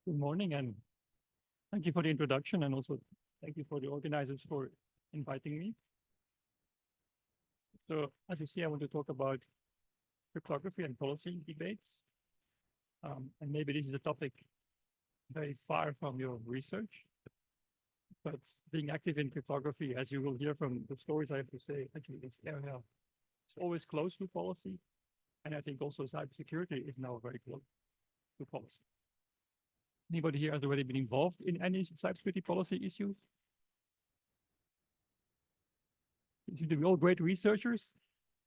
Good morning, and thank you for the introduction, and also thank you for the organizers for inviting me. So, as you see, I want to talk about cryptography and policy debates. And maybe this is a topic very far from your research, but being active in cryptography, as you will hear from the stories I have to say, actually this area is always close to policy. And I think also cybersecurity is now very close to policy. Anybody here has already been involved in any cybersecurity policy issues? You seem to be all great researchers,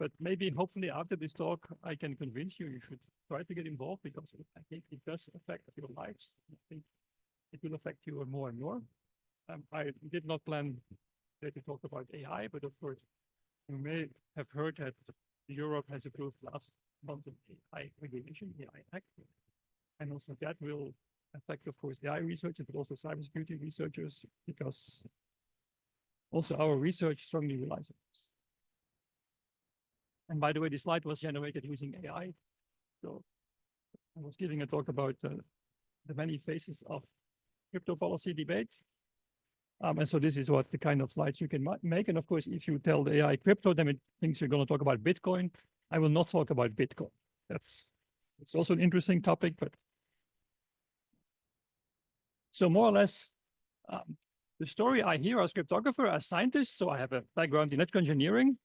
but maybe hopefully after this talk, I can convince you should try to get involved, because I think it does affect your lives. I think it will affect you more and more. I did not plan to talk about AI, but of course, you may have heard that Europe has approved last month of AI regulation, the AI Act, and also that will affect, of course, AI researchers, but also cybersecurity researchers, because also our research strongly relies on this. And by the way, this slide was generated using AI. So I was giving a talk about the many phases of crypto policy debate. And so this is what the kind of slides you can make. And of course, if you tell the AI crypto, then it thinks you're going to talk about Bitcoin. I will not talk about Bitcoin. It's also an interesting topic, but so more or less, the story I hear as cryptographer, as scientist, so I have a background in electrical engineering,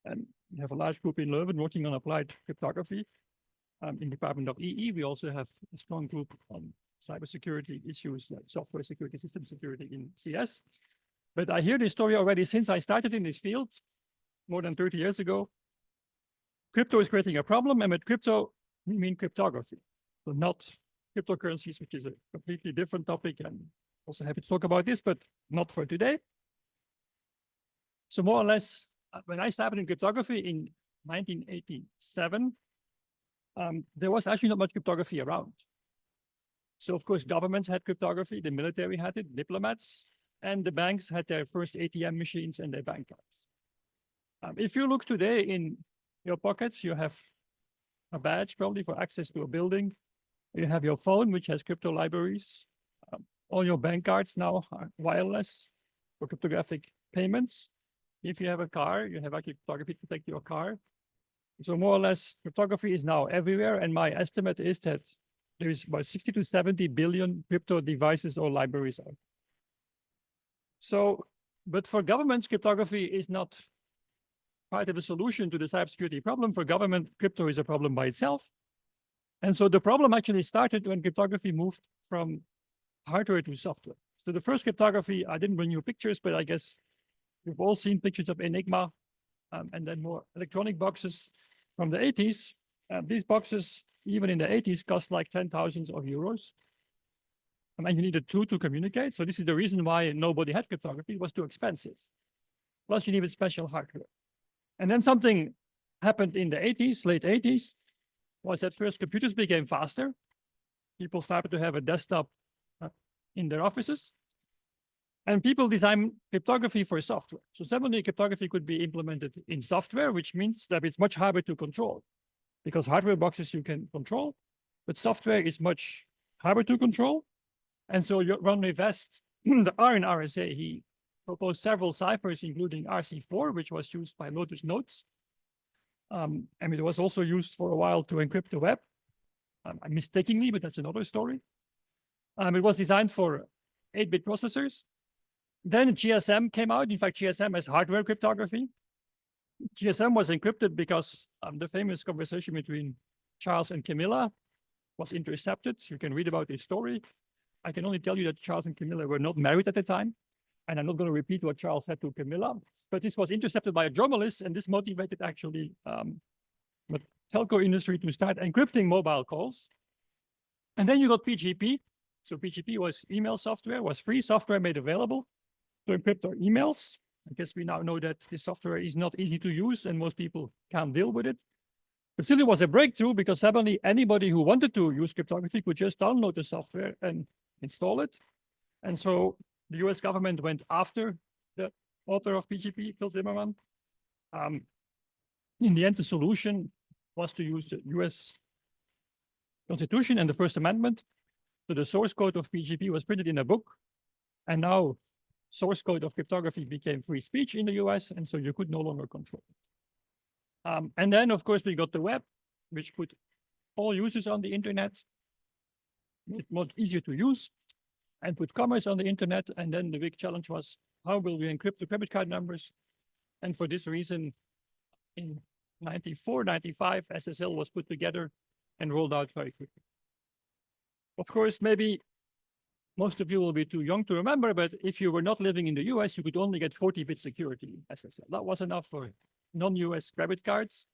and we have a large group in Leuven working on applied cryptography. In the Department of EE, we also have a strong group on cybersecurity issues like software security, system security in CS. But I hear this story already since I started in this field more than 30 years ago. Crypto is creating a problem, and with crypto, we mean cryptography. So not cryptocurrencies, which is a completely different topic, and also happy to talk about this, but not for today. So more or less, when I started in cryptography in 1987, there was actually not much cryptography around. So of course, governments had cryptography, the military had it, diplomats, and the banks had their first ATM machines and their bank cards. If you look today in your pockets, you have a badge probably for access to a building. You have your phone, which has crypto libraries. All your bank cards now are wireless for cryptographic payments. If you have a car, you have actually cryptography to protect your car. So more or less, cryptography is now everywhere. And my estimate is that there is about 60 to 70 billion crypto devices or libraries out. So, but for governments, cryptography is not part of the solution to the cybersecurity problem. For government, crypto is a problem by itself. And so the problem actually started when cryptography moved from hardware to software. So the first cryptography, I didn't bring you pictures, but I guess you've all seen pictures of Enigma, and then more electronic boxes from the 80s. These boxes, even in the 80s, cost like 10,000 euros. And you needed two to communicate. So this is the reason why nobody had cryptography. It was too expensive. Plus you needed special hardware. And then something happened in the 80s, late 80s, was that first computers became faster. People started to have a desktop in their offices. And people designed cryptography for software. So suddenly cryptography could be implemented in software, which means that it's much harder to control, because hardware boxes you can control, but software is much harder to control. And so Ron West, the R in RSA, he proposed several ciphers, including RC4, which was used by Lotus Notes. And it was also used for a while to encrypt the web, mistakenly, but that's another story. It was designed for 8-bit processors. Then GSM came out. In fact, GSM has hardware cryptography. GSM was encrypted because the famous conversation between Charles and Camilla was intercepted. You can read about this story. I can only tell you that Charles and Camilla were not married at the time. And I'm not going to repeat what Charles said to Camilla, but this was intercepted by a journalist, and this motivated actually the telco industry to start encrypting mobile calls. And then you got PGP. So PGP was email software, was free software made available to encrypt our emails. I guess we now know that this software is not easy to use and most people can't deal with it. But still, it was a breakthrough, because suddenly anybody who wanted to use cryptography could just download the software and install it. And so the US government went after the author of PGP, Phil Zimmermann. In the end, the solution was to use the US Constitution and the First Amendment So the source code of PGP was printed in a book, and now source code of cryptography became free speech in the US, and so you could no longer control it. And then, of course, we got the web, which put all users on the internet, made it much easier to use, and put commerce on the internet. And then the big challenge was, how will we encrypt the credit card numbers? And for this reason, in 94, 95, SSL was put together and rolled out very quickly. Of course, maybe most of you will be too young to remember, but if you were not living in the US, you could only get 40-bit security SSL. That was enough for non-US credit cards.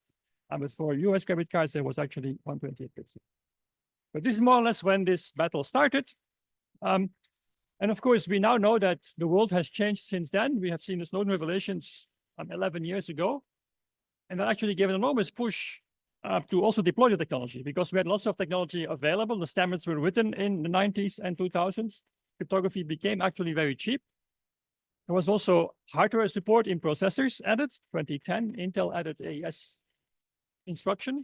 But for US credit cards, there was actually 128-bit. But this is more or less when this battle started. And of course, we now know that the world has changed since then. We have seen the Snowden revelations 11 years ago. And that actually gave an enormous push to also deploy the technology, because we had lots of technology available. The standards were written in the 90s and 2000s. Cryptography became actually very cheap. There was also hardware support in processors added. 2010, Intel added AES instruction.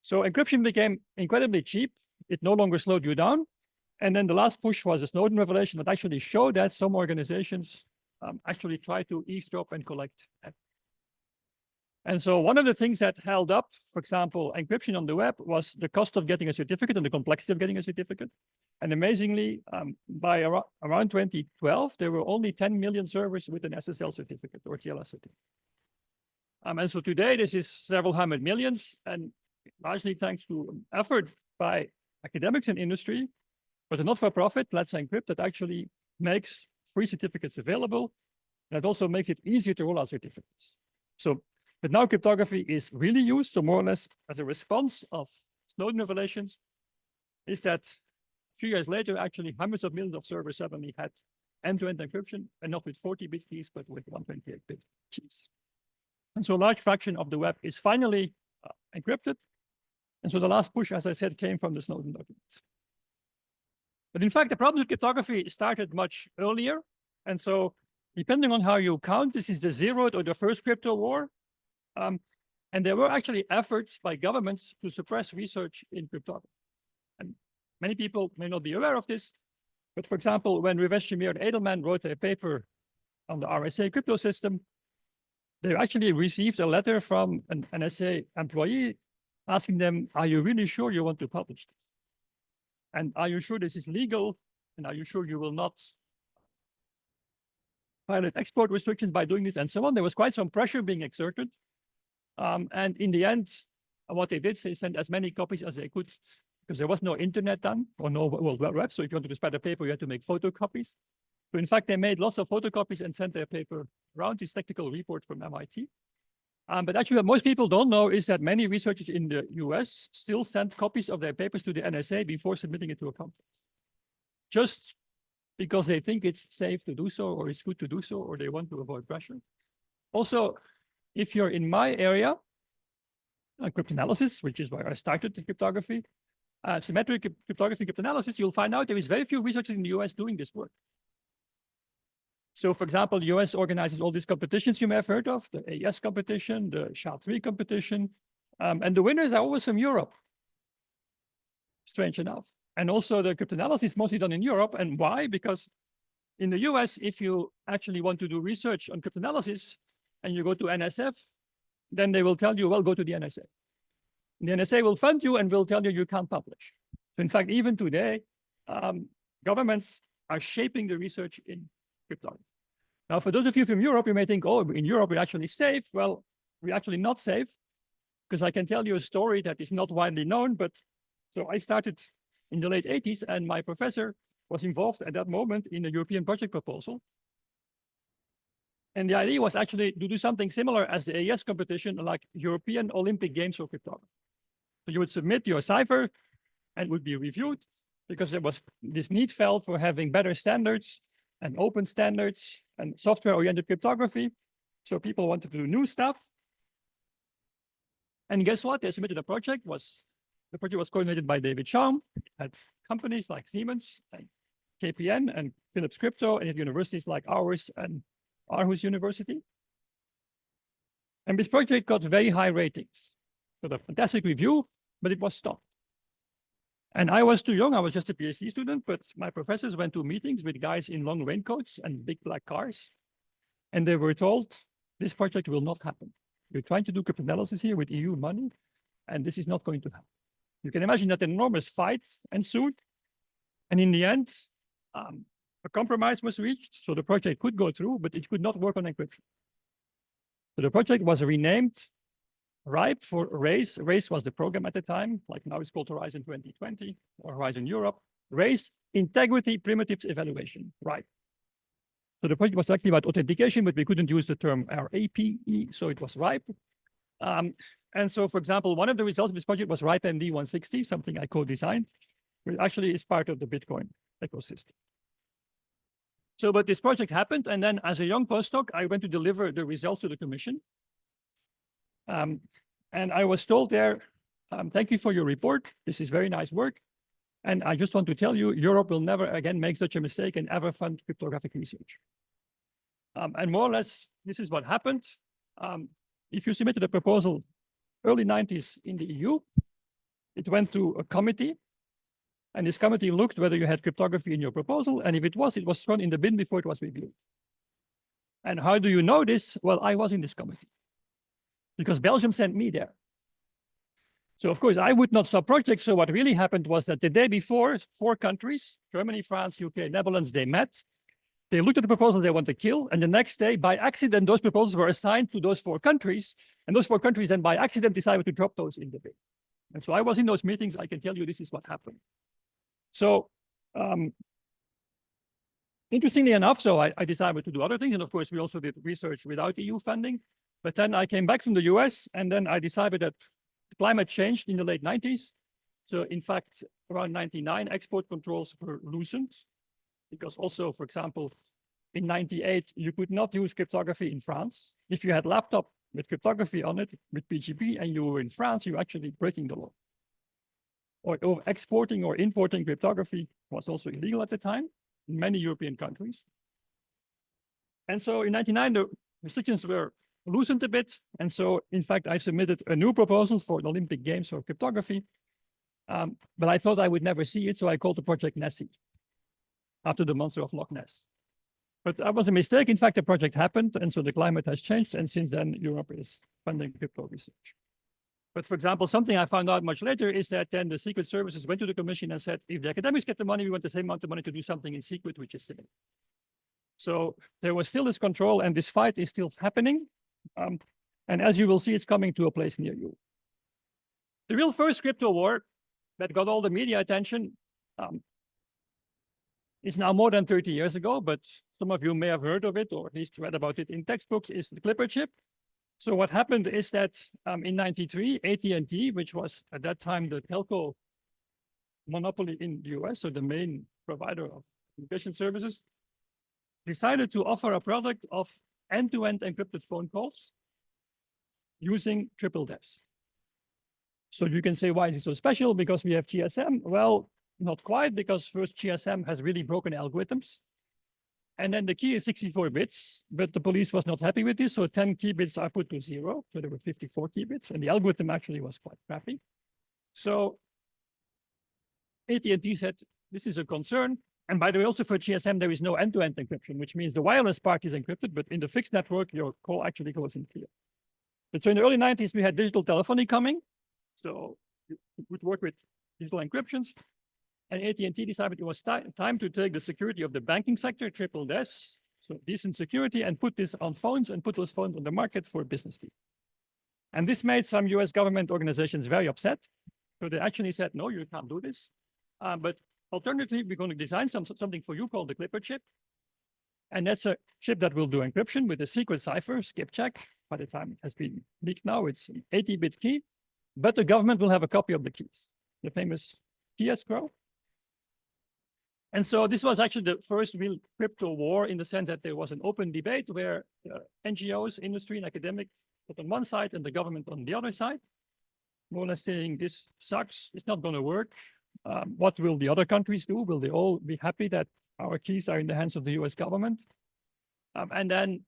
So encryption became incredibly cheap. It no longer slowed you down. And then the last push was the Snowden revelation that actually showed that some organizations actually try to eavesdrop and collect. And so one of the things that held up, for example, encryption on the web was the cost of getting a certificate and the complexity of getting a certificate. And amazingly, by around 2012, there were only 10 million servers with an SSL certificate or TLS certificate. And so today, this is several hundred millions, and largely thanks to effort by academics and industry, but a not-for-profit, Let's Encrypt, that actually makes free certificates available. That also makes it easier to roll out certificates. So, but now cryptography is really used, so more or less as a response of Snowden revelations, is that a few years later, actually hundreds of millions of servers suddenly had end-to-end encryption, and not with 40-bit keys, but with 128-bit keys. And so a large fraction of the web is finally encrypted. And so the last push, as I said, came from the Snowden documents. But in fact, the problem with cryptography started much earlier. And so depending on how you count, this is the zeroth or the first crypto war. And there were actually efforts by governments to suppress research in cryptography. And many people may not be aware of this, but for example, when Rivest, Shamir, and Edelman wrote a paper on the RSA crypto system, they actually received a letter from an NSA employee asking them, are you really sure you want to publish this? And are you sure this is legal? And are you sure you will not violate export restrictions by doing this and so on? There was quite some pressure being exerted. And in the end, what they did, they sent as many copies as they could, because there was no internet then, or no World Wide Web. So if you wanted to spread a paper, you had to make photocopies. So in fact, they made lots of photocopies and sent their paper around, this technical report from MIT. But actually, what most people don't know is that many researchers in the US still send copies of their papers to the NSA before submitting it to a conference, just because they think it's safe to do so, or it's good to do so, or they want to avoid pressure. Also, if you're in my area, cryptanalysis, which is where I started the cryptography, symmetric cryptography, cryptanalysis, you'll find out there is very few researchers in the US doing this work. So for example, the US organizes all these competitions you may have heard of, the AES competition, the SHA-3 competition, and the winners are always from Europe, strange enough. And also the cryptanalysis is mostly done in Europe. And why? Because in the US, if you actually want to do research on cryptanalysis and you go to NSF, then they will tell you, well, go to the NSA. The NSA will fund you and will tell you you can't publish. So in fact, even today, governments are shaping the research in cryptography. Now, for those of you from Europe, you may think, oh, in Europe, we're actually safe. Well, we're actually not safe, because I can tell you a story that is not widely known. But so I started in the late 80s, and my professor was involved at that moment in a European project proposal. And the idea was actually to do something similar as the AES competition, like European Olympic Games for cryptography. So you would submit your cipher and it would be reviewed, because there was this need felt for having better standards and open standards and software-oriented cryptography. So people wanted to do new stuff. And guess what? They submitted a project. The project was coordinated by David Schaum. It had companies like Siemens and KPN and Philips Crypto, and at universities like ours and Aarhus University. And this project got very high ratings. Got a fantastic review, but it was stopped. And I was too young. I was just a PhD student, but my professors went to meetings with guys in long raincoats and big black cars. And they were told, this project will not happen. You're trying to do cryptanalysis here with EU money, and this is not going to happen. You can imagine that an enormous fight ensued. And in the end, a compromise was reached. So the project could go through, but it could not work on encryption. So the project was renamed RIPE for RACE. RACE was the program at the time, like now it's called Horizon 2020 or Horizon Europe. RACE, Integrity Primitives Evaluation, RIPE. So the project was actually about authentication, but we couldn't use the term RAPE, so it was RIPE. And so, for example, one of the results of this project was RIPE MD 160, something I co-designed, which actually is part of the Bitcoin ecosystem. So, but this project happened, and then as a young postdoc, I went to deliver the results to the commission. And I was told there, thank you for your report. This is very nice work. And I just want to tell you, Europe will never again make such a mistake and ever fund cryptographic research. And more or less, this is what happened. If you submitted a proposal early 90s in the EU, it went to a committee. And this committee looked whether you had cryptography in your proposal. And if it was thrown in the bin before it was reviewed. And how do you know this? Well, I was in this committee because Belgium sent me there. So of course, I would not stop projects. So what really happened was that the day before, 4 countries, Germany, France, UK, Netherlands, they met. They looked at the proposal they want to kill. And the next day, by accident, those proposals were assigned to those 4 countries. And those 4 countries then by accident decided to drop those in the bin. And so I was in those meetings. I can tell you this is what happened. So interestingly enough, so I decided to do other things. And of course, we also did research without EU funding. But then I came back from the US, and then I decided that climate changed in the late 90s. So in fact, around 99, export controls were loosened. Because also, for example, in 98, you could not use cryptography in France. If you had a laptop with cryptography on it, with PGP, and you were in France, you're actually breaking the law. Or exporting or importing cryptography was also illegal at the time in many European countries. And so in 99, the restrictions were loosened a bit. And so, in fact, I submitted a new proposal for the Olympic Games for cryptography. But I thought I would never see it, so I called the project Nessie, after the monster of Loch Ness. But that was a mistake. In fact, the project happened, and so the climate has changed. And since then, Europe is funding crypto research. But for example, something I found out much later is that then the secret services went to the commission and said, if the academics get the money, we want the same amount of money to do something in secret, which is silly. So there was still this control, and this fight is still happening. And as you will see, it's coming to a place near you. The real first crypto war that got all the media attention is now more than 30 years ago, but some of you may have heard of it or at least read about it in textbooks, is the Clipper chip. So what happened is that in 93, AT&T, which was at that time the telco monopoly in the US, so the main provider of communication services, decided to offer a product of end-to-end encrypted phone calls using triple DES. So you can say, why is it so special? Because we have GSM? Well, not quite, because first GSM has really broken algorithms. And then the key is 64 bits, but the police was not happy with this. So 10 key bits are put to 0. So there were 54 key bits, and the algorithm actually was quite crappy. So AT&T said, this is a concern. And by the way, also for GSM, there is no end-to-end encryption, which means the wireless part is encrypted, but in the fixed network, your call actually goes in clear. But so in the early 90s, we had digital telephony coming. So it would work with digital encryptions. And AT&T decided it was time to take the security of the banking sector, triple DES, so decent security, and put this on phones and put those phones on the market for business people. And this made some US government organizations very upset. So they actually said, no, you can't do this. But alternatively, we're going to design something for you called the Clipper chip. And that's a chip that will do encryption with a secret cipher, skip check. By the time it has been leaked now, it's an 80-bit key. But the government will have a copy of the keys, the famous key escrow. And so this was actually the first real crypto war in the sense that there was an open debate where NGOs, industry, and academic put on one side and the government on the other side, more or less saying this sucks, it's not going to work. What will the other countries do? Will they all be happy that our keys are in the hands of the US government? And then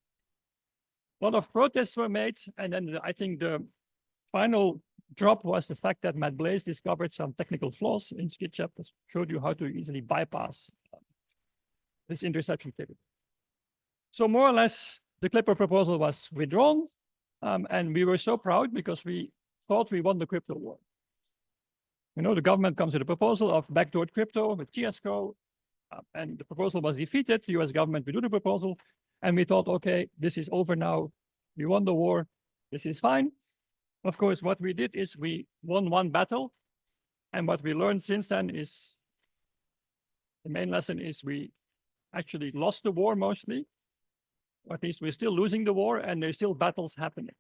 a lot of protests were made. And then I think the final drop was the fact that Matt Blaze discovered some technical flaws in SkitchUp that showed you how to easily bypass this interception capability. So more or less, the Clipper proposal was withdrawn, and we were so proud because we thought we won the crypto war. You know, the government comes with a proposal of backdoored crypto with Kiosco, and the proposal was defeated. The US government withdrew the proposal, and we thought, okay, this is over now. We won the war. This is fine. Of course, what we did is we won one battle, and what we learned since then is, the main lesson is we actually lost the war mostly, or at least we're still losing the war, and there's still battles happening.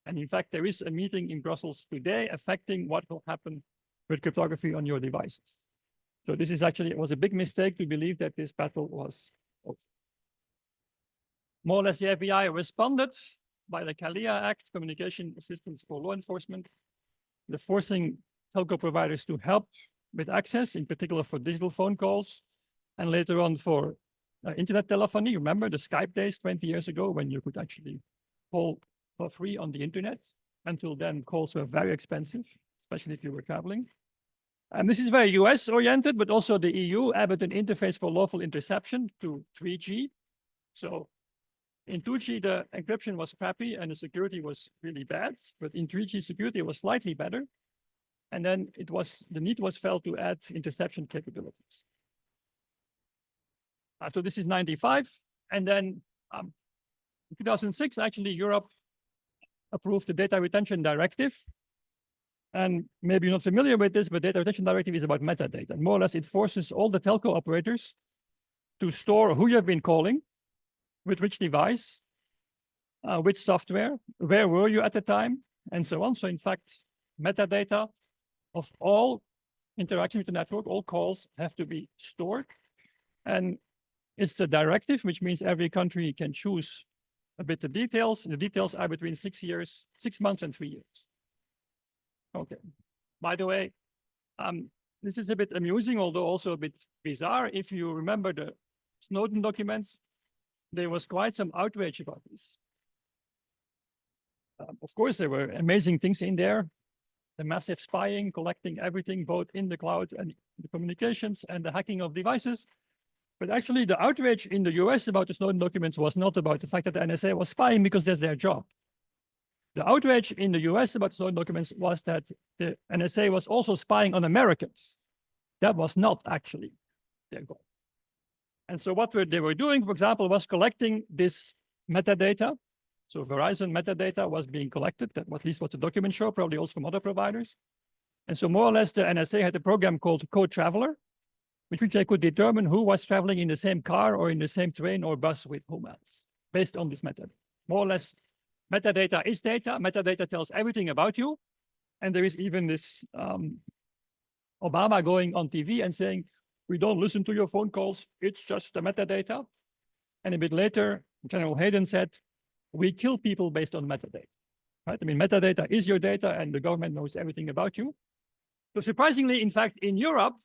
And in fact, there is a meeting in Brussels today affecting what will happen with cryptography on your devices. So this is actually, it was a big mistake to believe that this battle was over. More or less, the FBI responded by the CALEA Act, Communication Assistance for Law Enforcement, the forcing telco providers to help with access, in particular for digital phone calls, and later on for internet telephony. Remember the Skype days 20 years ago when you could actually call for free on the internet? Until then, calls were very expensive, especially if you were traveling. And this is very US oriented, but also the EU added an interface for lawful interception to 3G. So in 2G, the encryption was crappy and the security was really bad, but in 3G security was slightly better. And then the need was felt to add interception capabilities. So this is 95. And then in 2006, actually Europe approved the Data Retention Directive. And maybe you're not familiar with this, but Data Retention Directive is about metadata. More or less, it forces all the telco operators to store who you have been calling, with which device, which software, where were you at the time, and so on. So in fact, metadata of all interaction with the network, all calls have to be stored. And it's the directive, which means every country can choose a bit the details. The details are between 6 months and 3 years. Okay. By the way, this is a bit amusing, although also a bit bizarre. If you remember the Snowden documents, there was quite some outrage about this. Of course, there were amazing things in there. The massive spying, collecting everything, both in the cloud and the communications and the hacking of devices. But actually, the outrage in the US about the Snowden documents was not about the fact that the NSA was spying, because that's their job. The outrage in the US about Snowden documents was that the NSA was also spying on Americans. That was not actually their goal. And so what they were doing, for example, was collecting this metadata. So Verizon metadata was being collected, that at least what the documents show, probably also from other providers. And so more or less, the NSA had a program called Code Traveler, with which they could determine who was traveling in the same car or in the same train or bus with whom else, based on this metadata. More or less, metadata is data. Metadata tells everything about you. And there is even this Obama going on TV and saying, we don't listen to your phone calls. It's just the metadata. And a bit later, General Hayden said, we kill people based on metadata. Right? I mean, metadata is your data and the government knows everything about you. So surprisingly, in fact, in Europe,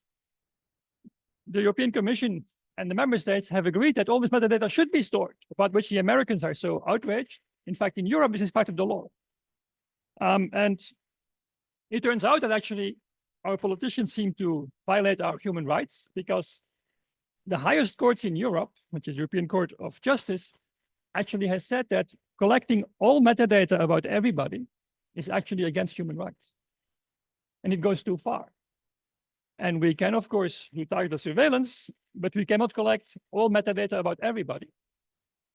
the European Commission and the member states have agreed that all this metadata should be stored, about which the Americans are so outraged. In fact, in Europe, this is part of the law. And it turns out that actually our politicians seem to violate our human rights, because the highest courts in Europe, which is European Court of Justice, actually has said that collecting all metadata about everybody is actually against human rights. And it goes too far. And we can, of course, do targeted surveillance, but we cannot collect all metadata about everybody.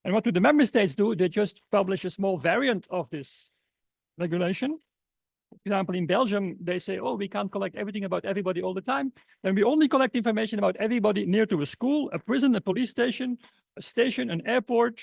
And what do the member states do? They just publish a small variant of this regulation. For example, in Belgium, they say, oh, we can't collect everything about everybody all the time. Then we only collect information about everybody near to a school, a prison, a police station, an airport,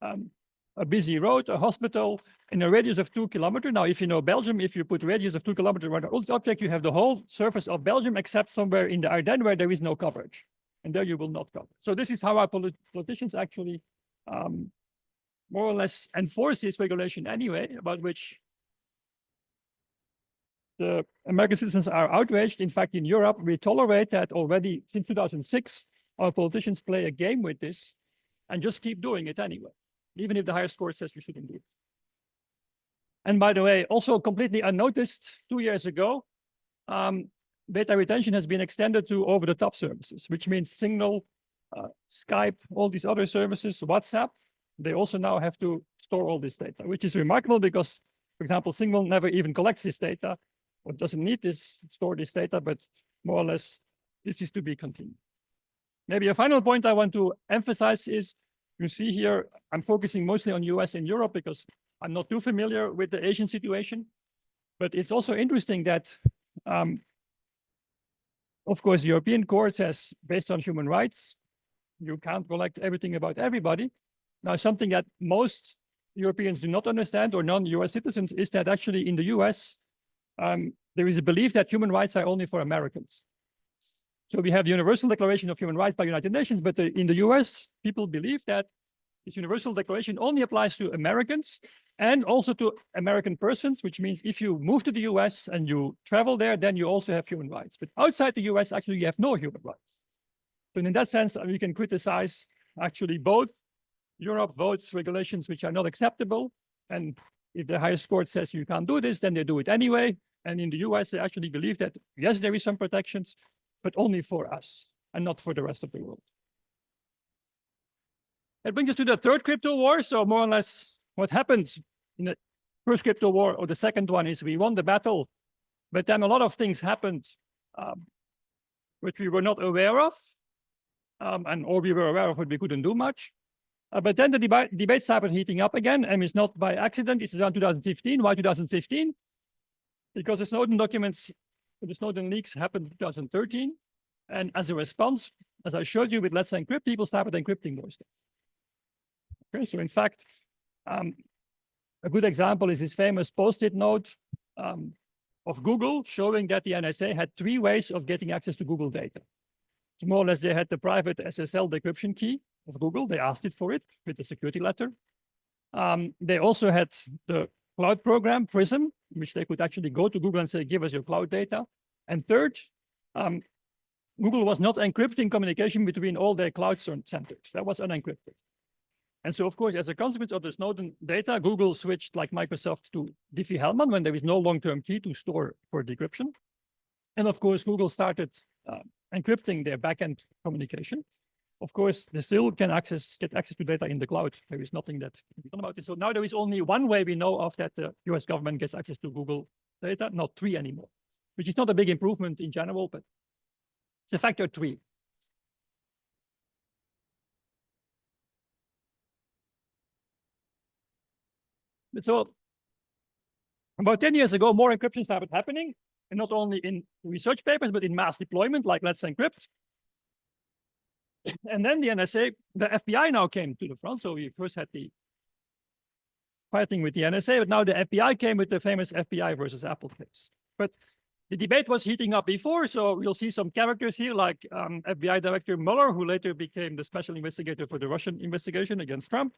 a busy road, a hospital, in a radius of 2 kilometers. Now, if you know Belgium, if you put radius of 2 kilometers around an object, you have the whole surface of Belgium, except somewhere in the Ardennes where there is no coverage. And there you will not cover. So this is how our politicians actually more or less enforce this regulation anyway, about which the American citizens are outraged. In fact, in Europe, we tolerate that already since 2006. Our politicians play a game with this and just keep doing it anyway, even if the highest court says you shouldn't do it. And by the way, also completely unnoticed 2 years ago, data retention has been extended to over-the-top services, which means Signal, Skype, all these other services, WhatsApp. They also now have to store all this data, which is remarkable because, for example, Signal never even collects this data or doesn't need this, store this data, but more or less this is to be continued. Maybe a final point I want to emphasize is, you see here, I'm focusing mostly on US and Europe because I'm not too familiar with the Asian situation, but it's also interesting that, of course, the European Court says, based on human rights, you can't collect everything about everybody. Now, something that most Europeans do not understand, or non-US citizens, is that actually in the US, there is a belief that human rights are only for Americans. So we have the Universal Declaration of Human Rights by United Nations, but in the US, people believe that this Universal Declaration only applies to Americans and also to American persons, which means if you move to the US and you travel there, then you also have human rights. But outside the US, actually, you have no human rights. So in that sense, we can criticize actually both Europe votes regulations which are not acceptable. And if the highest court says you can't do this, then they do it anyway. And in the US, they actually believe that, yes, there is some protections, but only for us and not for the rest of the world. That brings us to the third crypto war. So more or less what happened in the first crypto war or the second one is we won the battle, but then a lot of things happened which we were not aware of, or we were aware of, but we couldn't do much. But then the debate started heating up again, and it's not by accident. It's around 2015. Why 2015? Because the Snowden documents, the Snowden leaks happened in 2013. And as a response, as I showed you with Let's Encrypt, people started encrypting more stuff. Okay, so in fact, a good example is this famous Post-it note of Google showing that the NSA had 3 ways of getting access to Google data. So more or less, they had the private SSL decryption key of Google. They asked it for it with the security letter. They also had the cloud program, Prism, in which they could actually go to Google and say, give us your cloud data. And third, Google was not encrypting communication between all their cloud centers. That was unencrypted. And so, of course, as a consequence of the Snowden data, Google switched, like Microsoft, to Diffie-Hellman when there is no long-term key to store for decryption. And of course, Google started encrypting their backend communication. Of course, they still can get access to data in the cloud. There is nothing that can be done about it. So now there is only one way we know of that the US government gets access to Google data, not 3 anymore, which is not a big improvement in general, but it's a factor 3. But so about 10 years ago, more encryption started happening, and not only in research papers, but in mass deployment, like Let's Encrypt. And then the NSA, the FBI now came to the front. So we first had the fighting with the NSA, but now the FBI came with the famous FBI versus Apple case. But the debate was heating up before, so you'll see some characters here, like FBI Director Mueller, who later became the special investigator for the Russian investigation against Trump,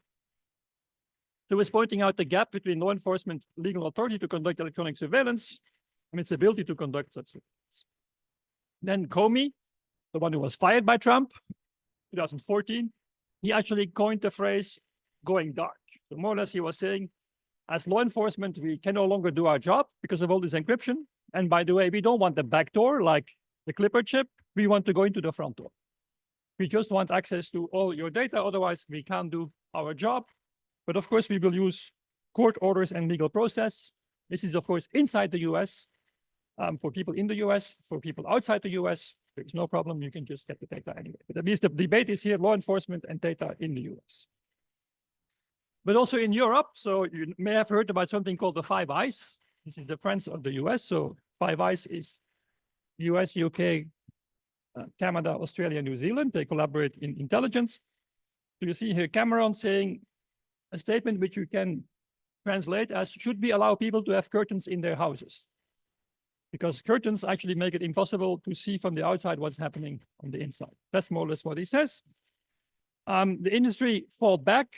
who was pointing out the gap between law enforcement legal authority to conduct electronic surveillance and its ability to conduct such surveillance. Then Comey, the one who was fired by Trump, 2014, he actually coined the phrase going dark. So more or less he was saying, as law enforcement, we can no longer do our job because of all this encryption. And by the way, we don't want the back door like the Clipper chip. We want to go into the front door. We just want access to all your data. Otherwise, we can't do our job. But of course, we will use court orders and legal process. This is, of course, inside the US. For people in the US, for people outside the US, there's no problem. You can just get the data anyway. But at least the debate is here, law enforcement and data in the US. But also in Europe, so you may have heard about something called the Five Eyes. This is the friends of the US. So Five Eyes is US, UK, Canada, Australia, New Zealand. They collaborate in intelligence. So you see here Cameron saying a statement which you can translate as, should we allow people to have curtains in their houses? Because curtains actually make it impossible to see from the outside what's happening on the inside. That's more or less what he says. The industry fought back.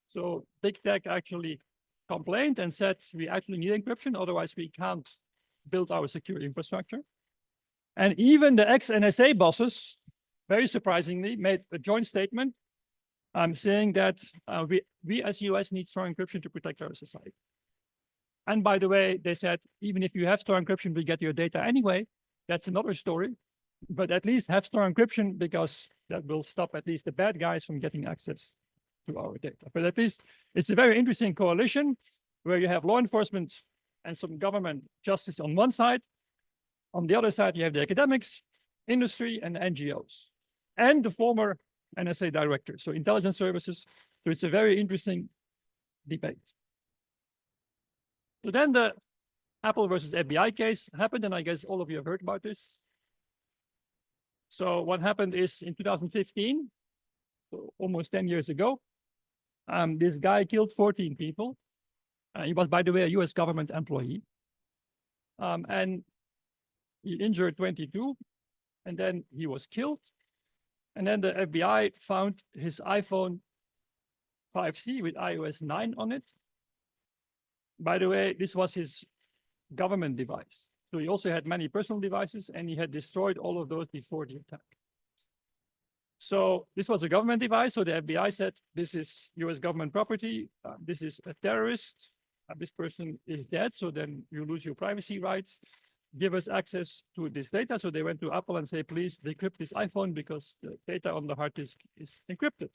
So big tech actually complained and said, we actually need encryption, otherwise we can't build our secure infrastructure. And even the ex-NSA bosses, very surprisingly, made a joint statement saying that we as US need strong encryption to protect our society. And by the way, they said, even if you have store encryption, we get your data anyway. That's another story. But at least have store encryption, because that will stop at least the bad guys from getting access to our data. But at least it's a very interesting coalition where you have law enforcement and some government justice on one side. On the other side, you have the academics, industry, and NGOs, and the former NSA director, so intelligence services. So it's a very interesting debate. So then the Apple versus FBI case happened, and I guess all of you have heard about this. So what happened is in 2015, so almost 10 years ago, this guy killed 14 people. He was, by the way, a US government employee. And he injured 22, and then he was killed. And then the FBI found his iPhone 5C with iOS 9 on it. By the way, this was his government device. So he also had many personal devices, and he had destroyed all of those before the attack. So this was a government device. So the FBI said, this is US government property. This is a terrorist. This person is dead. So then you lose your privacy rights. Give us access to this data. So they went to Apple and say, please decrypt this iPhone because the data on the hard disk is encrypted.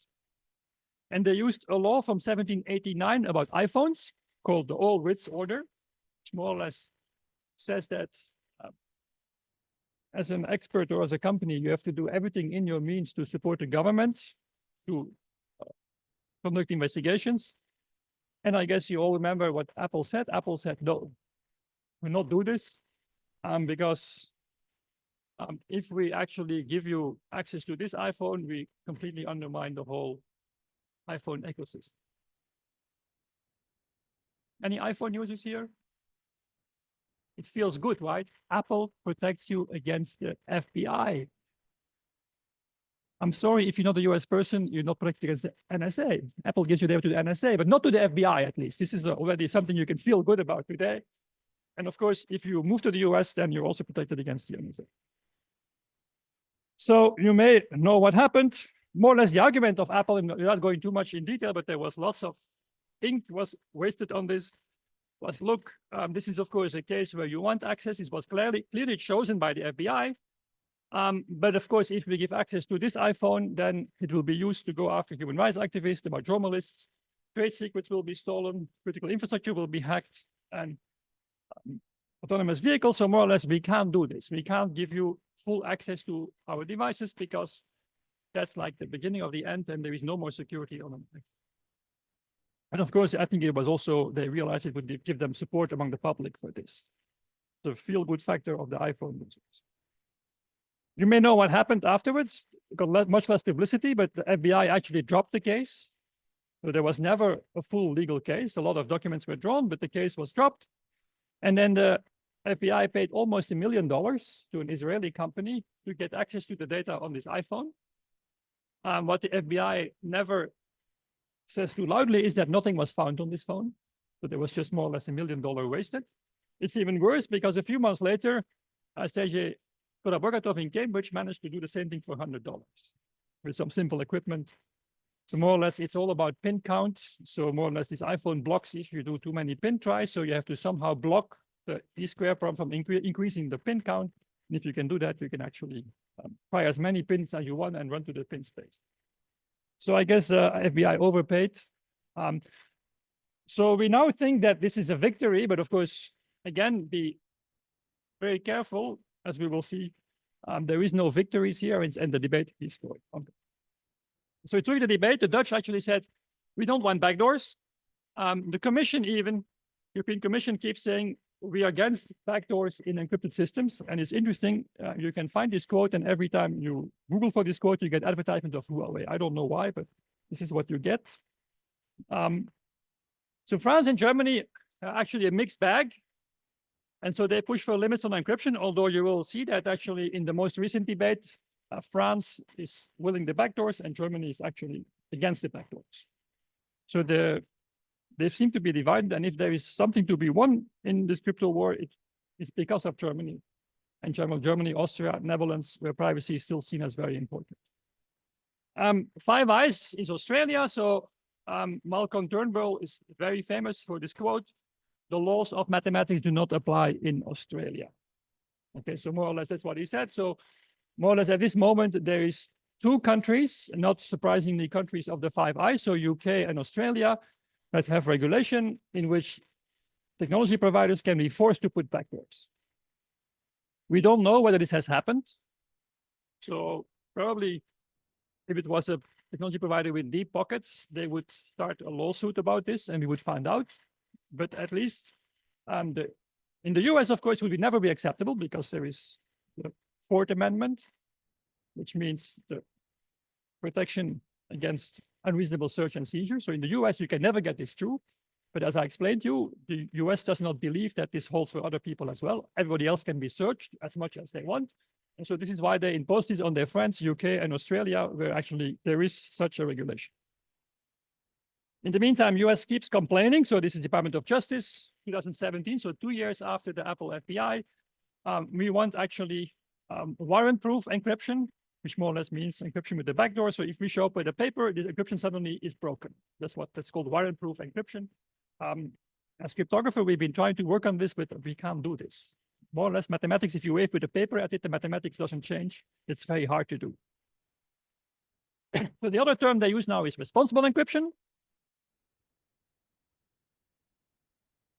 And they used a law from 1789 about iPhones called the All-Writs Order, which more or less says that as an expert or as a company, you have to do everything in your means to support the government, to conduct investigations. And I guess you all remember what Apple said. Apple said, no, we'll not do this because if we actually give you access to this iPhone, we completely undermine the whole iPhone ecosystem. Any iPhone users here? It feels good, right? Apple protects you against the FBI. I'm sorry, if you're not a US person, you're not protected against the NSA. Apple gives you data to the NSA, but not to the FBI at least. This is already something you can feel good about today. And of course, if you move to the US, then you're also protected against the NSA. So you may know what happened. More or less the argument of Apple, and without going too much in detail, but there was lots of ink was wasted on this. But look, this is of course a case where you want access. This was clearly chosen by the FBI. But of course, if we give access to this iPhone, then it will be used to go after human rights activists, about journalists, trade secrets will be stolen, critical infrastructure will be hacked, and autonomous vehicles. So more or less, we can't do this. We can't give you full access to our devices because that's like the beginning of the end, and there is no more security on them. And of course, I think it was also, they realized it would give them support among the public for this. The feel-good factor of the iPhone users. You may know what happened afterwards. It got much less publicity, but the FBI actually dropped the case. So there was never a full legal case. A lot of documents were drawn, but the case was dropped. And then the FBI paid almost $1 million to an Israeli company to get access to the data on this iPhone. What the FBI never says too loudly is that nothing was found on this phone. So there was just more or less $1 million wasted. It's even worse because a few months later, Sergei Korabogatov in Cambridge managed to do the same thing for $100 with some simple equipment. So more or less, it's all about pin count. So more or less, this iPhone blocks if you do too many pin tries. So you have to somehow block the E-square problem from increasing the pin count. And if you can do that, you can actually try as many pins as you want and run to the pin space. So I guess FBI overpaid. So we now think that this is a victory, but of course, again, be very careful, as we will see. There is no victories here, and the debate is going on. So during the debate, the Dutch actually said, we don't want backdoors. The Commission even, European Commission keeps saying, we are against backdoors in encrypted systems. And it's interesting, you can find this quote, and every time you Google for this quote, you get advertisement of Huawei. I don't know why, but this is what you get. So France and Germany are actually a mixed bag. And so they push for limits on encryption, although you will see that actually in the most recent debate, France is willing the backdoors and Germany is actually against the backdoors. So they seem to be divided, and if there is something to be won in this crypto war, it is because of Germany. And Germany, Austria, Netherlands, where privacy is still seen as very important. Five Eyes is Australia. So Malcolm Turnbull is very famous for this quote. the laws of mathematics do not apply in Australia. Okay, so more or less that's what he said. So more or less at this moment, there is 2 countries, not surprisingly countries of the 5 Eyes, so UK and Australia, that have regulation in which technology providers can be forced to put backdoors. We don't know whether this has happened. So probably if it was a technology provider with deep pockets, they would start a lawsuit about this and we would find out. But at least in the US, of course, it would never be acceptable because there is the 4th Amendment, which means the protection against unreasonable search and seizure. So in the US, you can never get this through. But as I explained to you, the US does not believe that this holds for other people as well. Everybody else can be searched as much as they want. And so this is why they impose this on their friends, UK and Australia, where actually there is such a regulation. In the meantime, US keeps complaining. So this is Department of Justice, 2017. So 2 years after the Apple FBI, we want actually warrant-proof encryption, which more or less means encryption with the backdoor. So if we show up with a paper, the encryption suddenly is broken. That's called warrant-proof encryption. As cryptographer, we've been trying to work on this, but we can't do this. More or less mathematics, if you wave with a paper at it, the mathematics doesn't change. It's very hard to do. So the other term they use now is responsible encryption.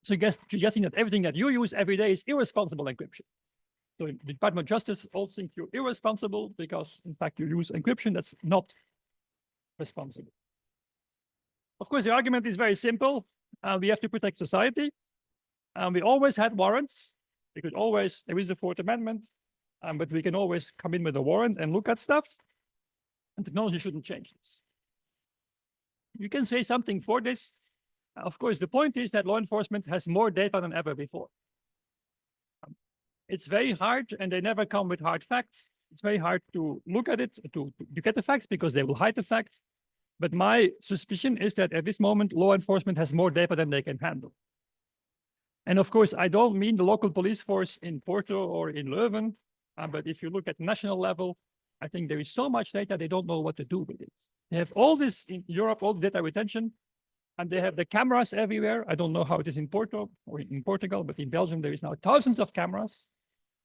So suggesting that everything that you use every day is irresponsible encryption. So the Department of Justice also thinks you're irresponsible because, in fact, you use encryption that's not responsible. Of course, the argument is very simple. We have to protect society. We always had warrants. We could always, there is a 4th Amendment, but we can always come in with a warrant and look at stuff. And technology shouldn't change this. You can say something for this. Of course, the point is that law enforcement has more data than ever before. It's very hard, and they never come with hard facts. It's very hard to look at it, to get the facts, because they will hide the facts. But my suspicion is that at this moment, law enforcement has more data than they can handle. And of course, I don't mean the local police force in Porto or in Leuven, but if you look at national level, I think there is so much data, they don't know what to do with it. They have all this in Europe, all the data retention, and they have the cameras everywhere. I don't know how it is in Porto or in Portugal, but in Belgium, there is now thousands of cameras,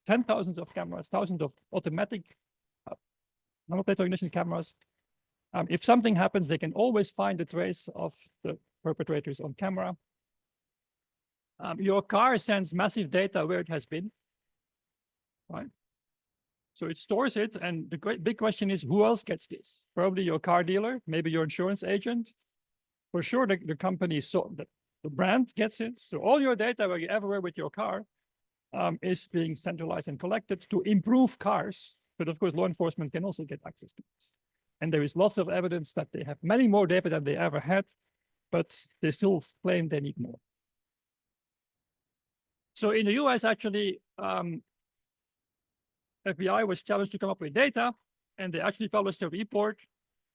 10,000 of cameras, thousands of automatic number plate recognition cameras. If something happens, they can always find the trace of the perpetrators on camera. Your car sends massive data where it has been, right? So it stores it, and the big question is, who else gets this? Probably your car dealer, maybe your insurance agent. For sure, the company, so the brand gets it. So all your data, where you everywhere with your car, is being centralized and collected to improve cars. But of course, law enforcement can also get access to this. And there is lots of evidence that they have many more data than they ever had, but they still claim they need more. So in the US, actually, FBI was challenged to come up with data, and they actually published a report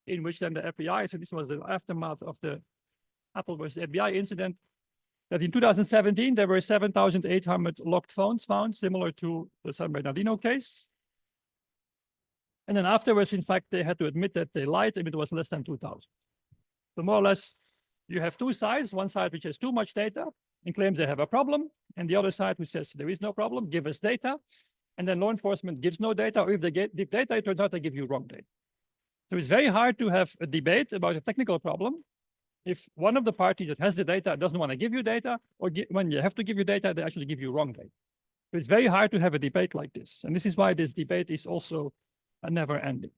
in which then the FBI, so this was the aftermath of the Apple versus FBI incident, that in 2017, there were 7,800 locked phones found, similar to the San Bernardino case. And then afterwards, in fact, they had to admit that they lied, and it was less than 2,000. So more or less, you have two sides, one side which has too much data and claims they have a problem, and the other side which says there is no problem, give us data. And then law enforcement gives no data, or if they give data, it turns out they give you wrong data. So it's very hard to have a debate about a technical problem if one of the parties that has the data doesn't want to give you data, or when you have to give you data, they actually give you wrong data. So it's very hard to have a debate like this. And this is why this debate is also a never ending.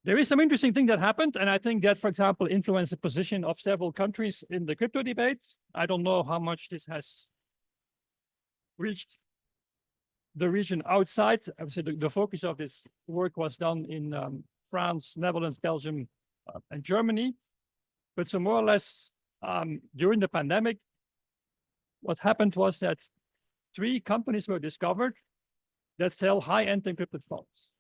There is some interesting thing that happened, and I think that, for example, influenced the position of several countries in the crypto debate. I don't know how much this has reached the region outside. Obviously, the focus of this work was done in France, Netherlands, Belgium, and Germany. But so more or less, during the pandemic, what happened was that 3 companies were discovered that sell high-end encrypted phones.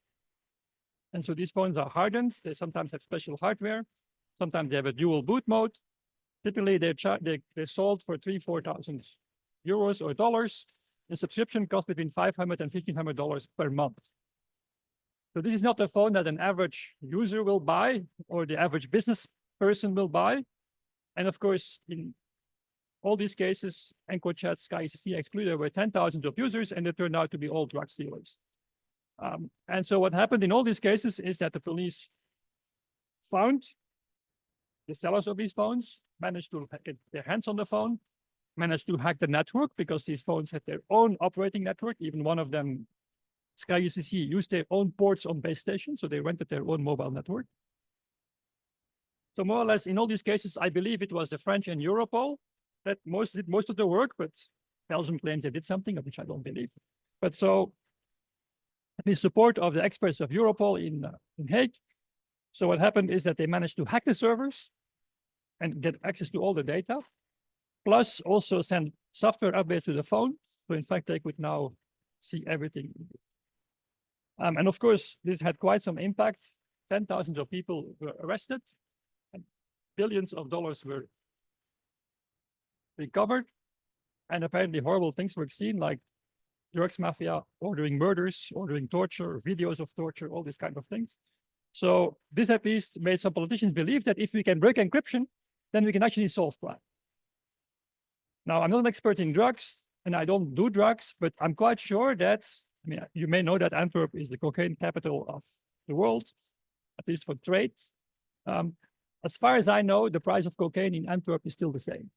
And so these phones are hardened. They sometimes have special hardware. Sometimes they have a dual boot mode. Typically, they're sold for $3,000–4,000 euros or dollars. The subscription costs between $500 and $1,500 per month. So this is not a phone that an average user will buy or the average business person will buy. And of course, in all these cases, EncroChat, SkyCC excluded, there were 10,000 of users, and they turned out to be all drug dealers. And so what happened in all these cases is that the police found the sellers of these phones, managed to get their hands on the phone, managed to hack the network because these phones had their own operating network. Even one of them, SkyCC, used their own ports on base stations, so they rented their own mobile network. So more or less, in all these cases, I believe it was the French and Europol that did most of the work, but Belgium claims they did something, which I don't believe. But so, the support of the experts of Europol in Hague. So what happened is that they managed to hack the servers and get access to all the data, plus also send software updates to the phone. So in fact, they could now see everything. And of course, this had quite some impact. 10,000 of people were arrested, and billions of dollars were recovered. And apparently horrible things were seen, like drugs mafia ordering murders, ordering torture, videos of torture, all these kind of things. So this at least made some politicians believe that if we can break encryption, then we can actually solve crime. Now, I'm not an expert in drugs, and I don't do drugs, but I'm quite sure that, I mean, you may know that Antwerp is the cocaine capital of the world, at least for trade. As far as I know, the price of cocaine in Antwerp is still the same.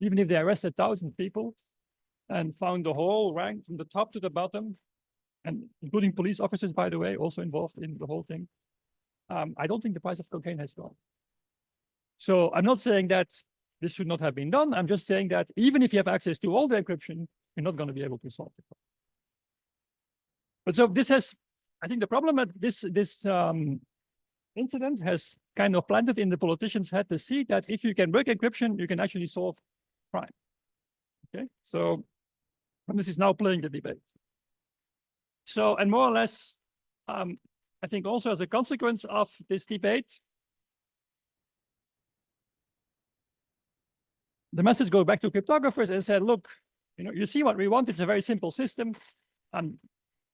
Even if they arrested 1,000 people and found the whole rank from the top to the bottom, and including police officers, by the way, also involved in the whole thing, I don't think the price of cocaine has gone. So I'm not saying that this should not have been done. I'm just saying that even if you have access to all the encryption, you're not going to be able to solve the problem. But so this has, I think the problem at this incident has kind of planted in the politicians' head the seed that if you can break encryption, you can actually solve crime. Okay, so and this is now playing the debate. So, and more or less, I think also as a consequence of this debate, the message goes back to cryptographers and said, look, you see what we want. It's a very simple system.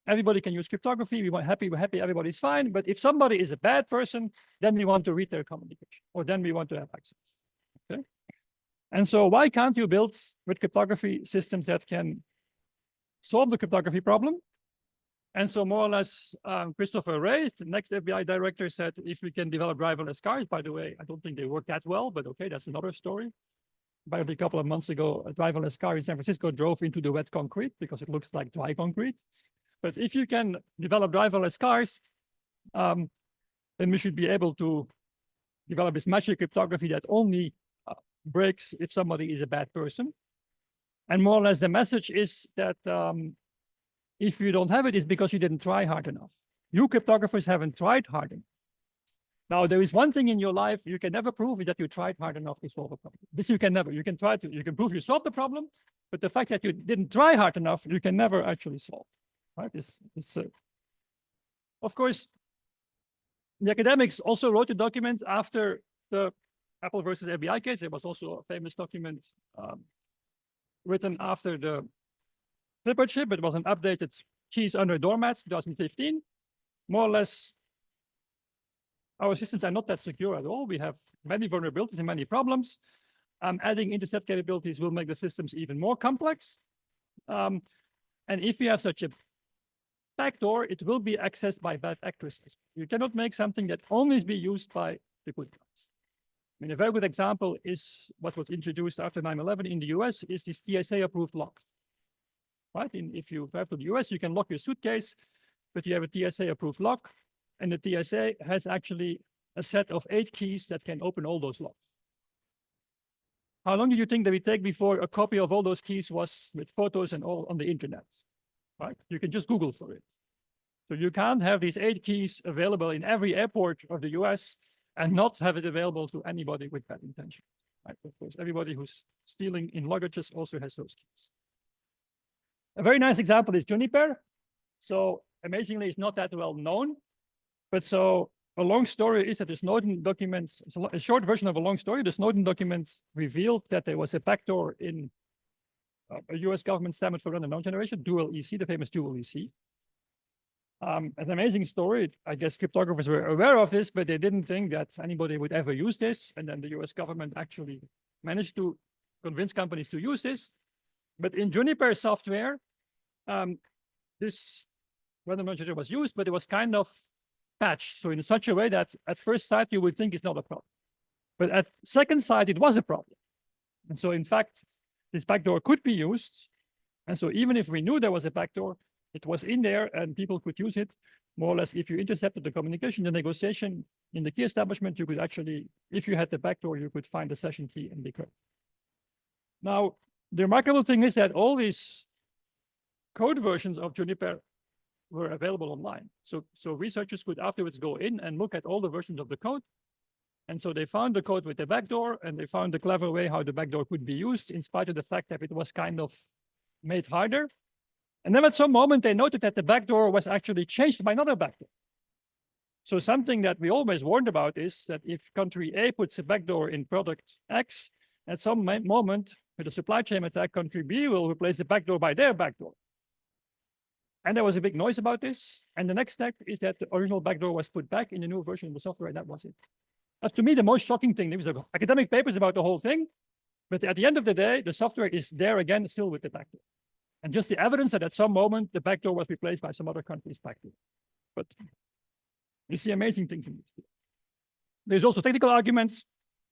Everybody can use cryptography. We're happy, everybody's fine. But if somebody is a bad person, then we want to read their communication, or then we want to have access. Okay. And so why can't you build with cryptography systems that can solve the cryptography problem? And so more or less, Christopher Wray, the next FBI director, said, if we can develop driverless cars, by the way, I don't think they work that well, but okay, that's another story. About a couple of months ago, a driverless car in San Francisco drove into the wet concrete because it looks like dry concrete. But if you can develop driverless cars, then we should be able to develop this magic cryptography that only breaks if somebody is a bad person. And more or less the message is that if you don't have it, it's because you didn't try hard enough. You cryptographers haven't tried hard enough. Now, there is one thing in your life you can never prove is that you tried hard enough to solve a problem. This you can never. You can prove you solved the problem, but the fact that you didn't try hard enough, you can never actually solve. Right? Of course, the academics also wrote a document after the Apple versus FBI case. There was also a famous document written after the Clipper chip. It was an updated keys under doormats, 2015. More or less, our systems are not that secure at all. We have many vulnerabilities and many problems. Adding intercept capabilities will make the systems even more complex. And if you have such a backdoor, it will be accessed by bad actors. You cannot make something that only be used by the good guys. I mean, a very good example is what was introduced after 9/11 in the US is this TSA-approved lock. Right? If you travel to the US, you can lock your suitcase, but you have a TSA-approved lock, and the TSA has actually a set of 8 keys that can open all those locks. How long do you think that it take before a copy of all those keys was with photos and all on the internet? Right? You can just Google for it. So you can't have these 8 keys available in every airport of the US and not have it available to anybody with bad intention. Right? Of course, everybody who's stealing in luggages also has those keys. A very nice example is Juniper. So amazingly, it's not that well known. But so a long story is that the Snowden documents, it's a short version of a long story. The Snowden documents revealed that there was a backdoor in a US government standard for random number generation, dual EC, the famous dual EC. An amazing story. I guess cryptographers were aware of this, but they didn't think that anybody would ever use this. And then the US government actually managed to convince companies to use this. But in Juniper software, this random generator was used, but it was kind of patched. So in such a way that at first sight, you would think it's not a problem. But at second sight, it was a problem. And so in fact, this backdoor could be used. And so even if we knew there was a backdoor, it was in there and people could use it. More or less, if you intercepted the communication, the negotiation in the key establishment, you could actually, if you had the backdoor, you could find the session key and decrypt. Now, the remarkable thing is that all these code versions of Juniper were available online. So researchers could afterwards go in and look at all the versions of the code. And so they found the code with the backdoor, and they found the clever way how the backdoor could be used, in spite of the fact that it was kind of made harder. And then at some moment, they noted that the backdoor was actually changed by another backdoor. So something that we always warned about is that if country A puts a backdoor in product X, at some moment, with a supply chain attack, country B will replace the backdoor by their backdoor. And there was a big noise about this. And the next step is that the original backdoor was put back in the new version of the software, and that was it. That's to me the most shocking thing. There was academic papers about the whole thing, but at the end of the day, the software is there again, still with the backdoor. And just the evidence that at some moment, the backdoor was replaced by some other country's backdoor. But you see amazing things in this field. There's also technical arguments.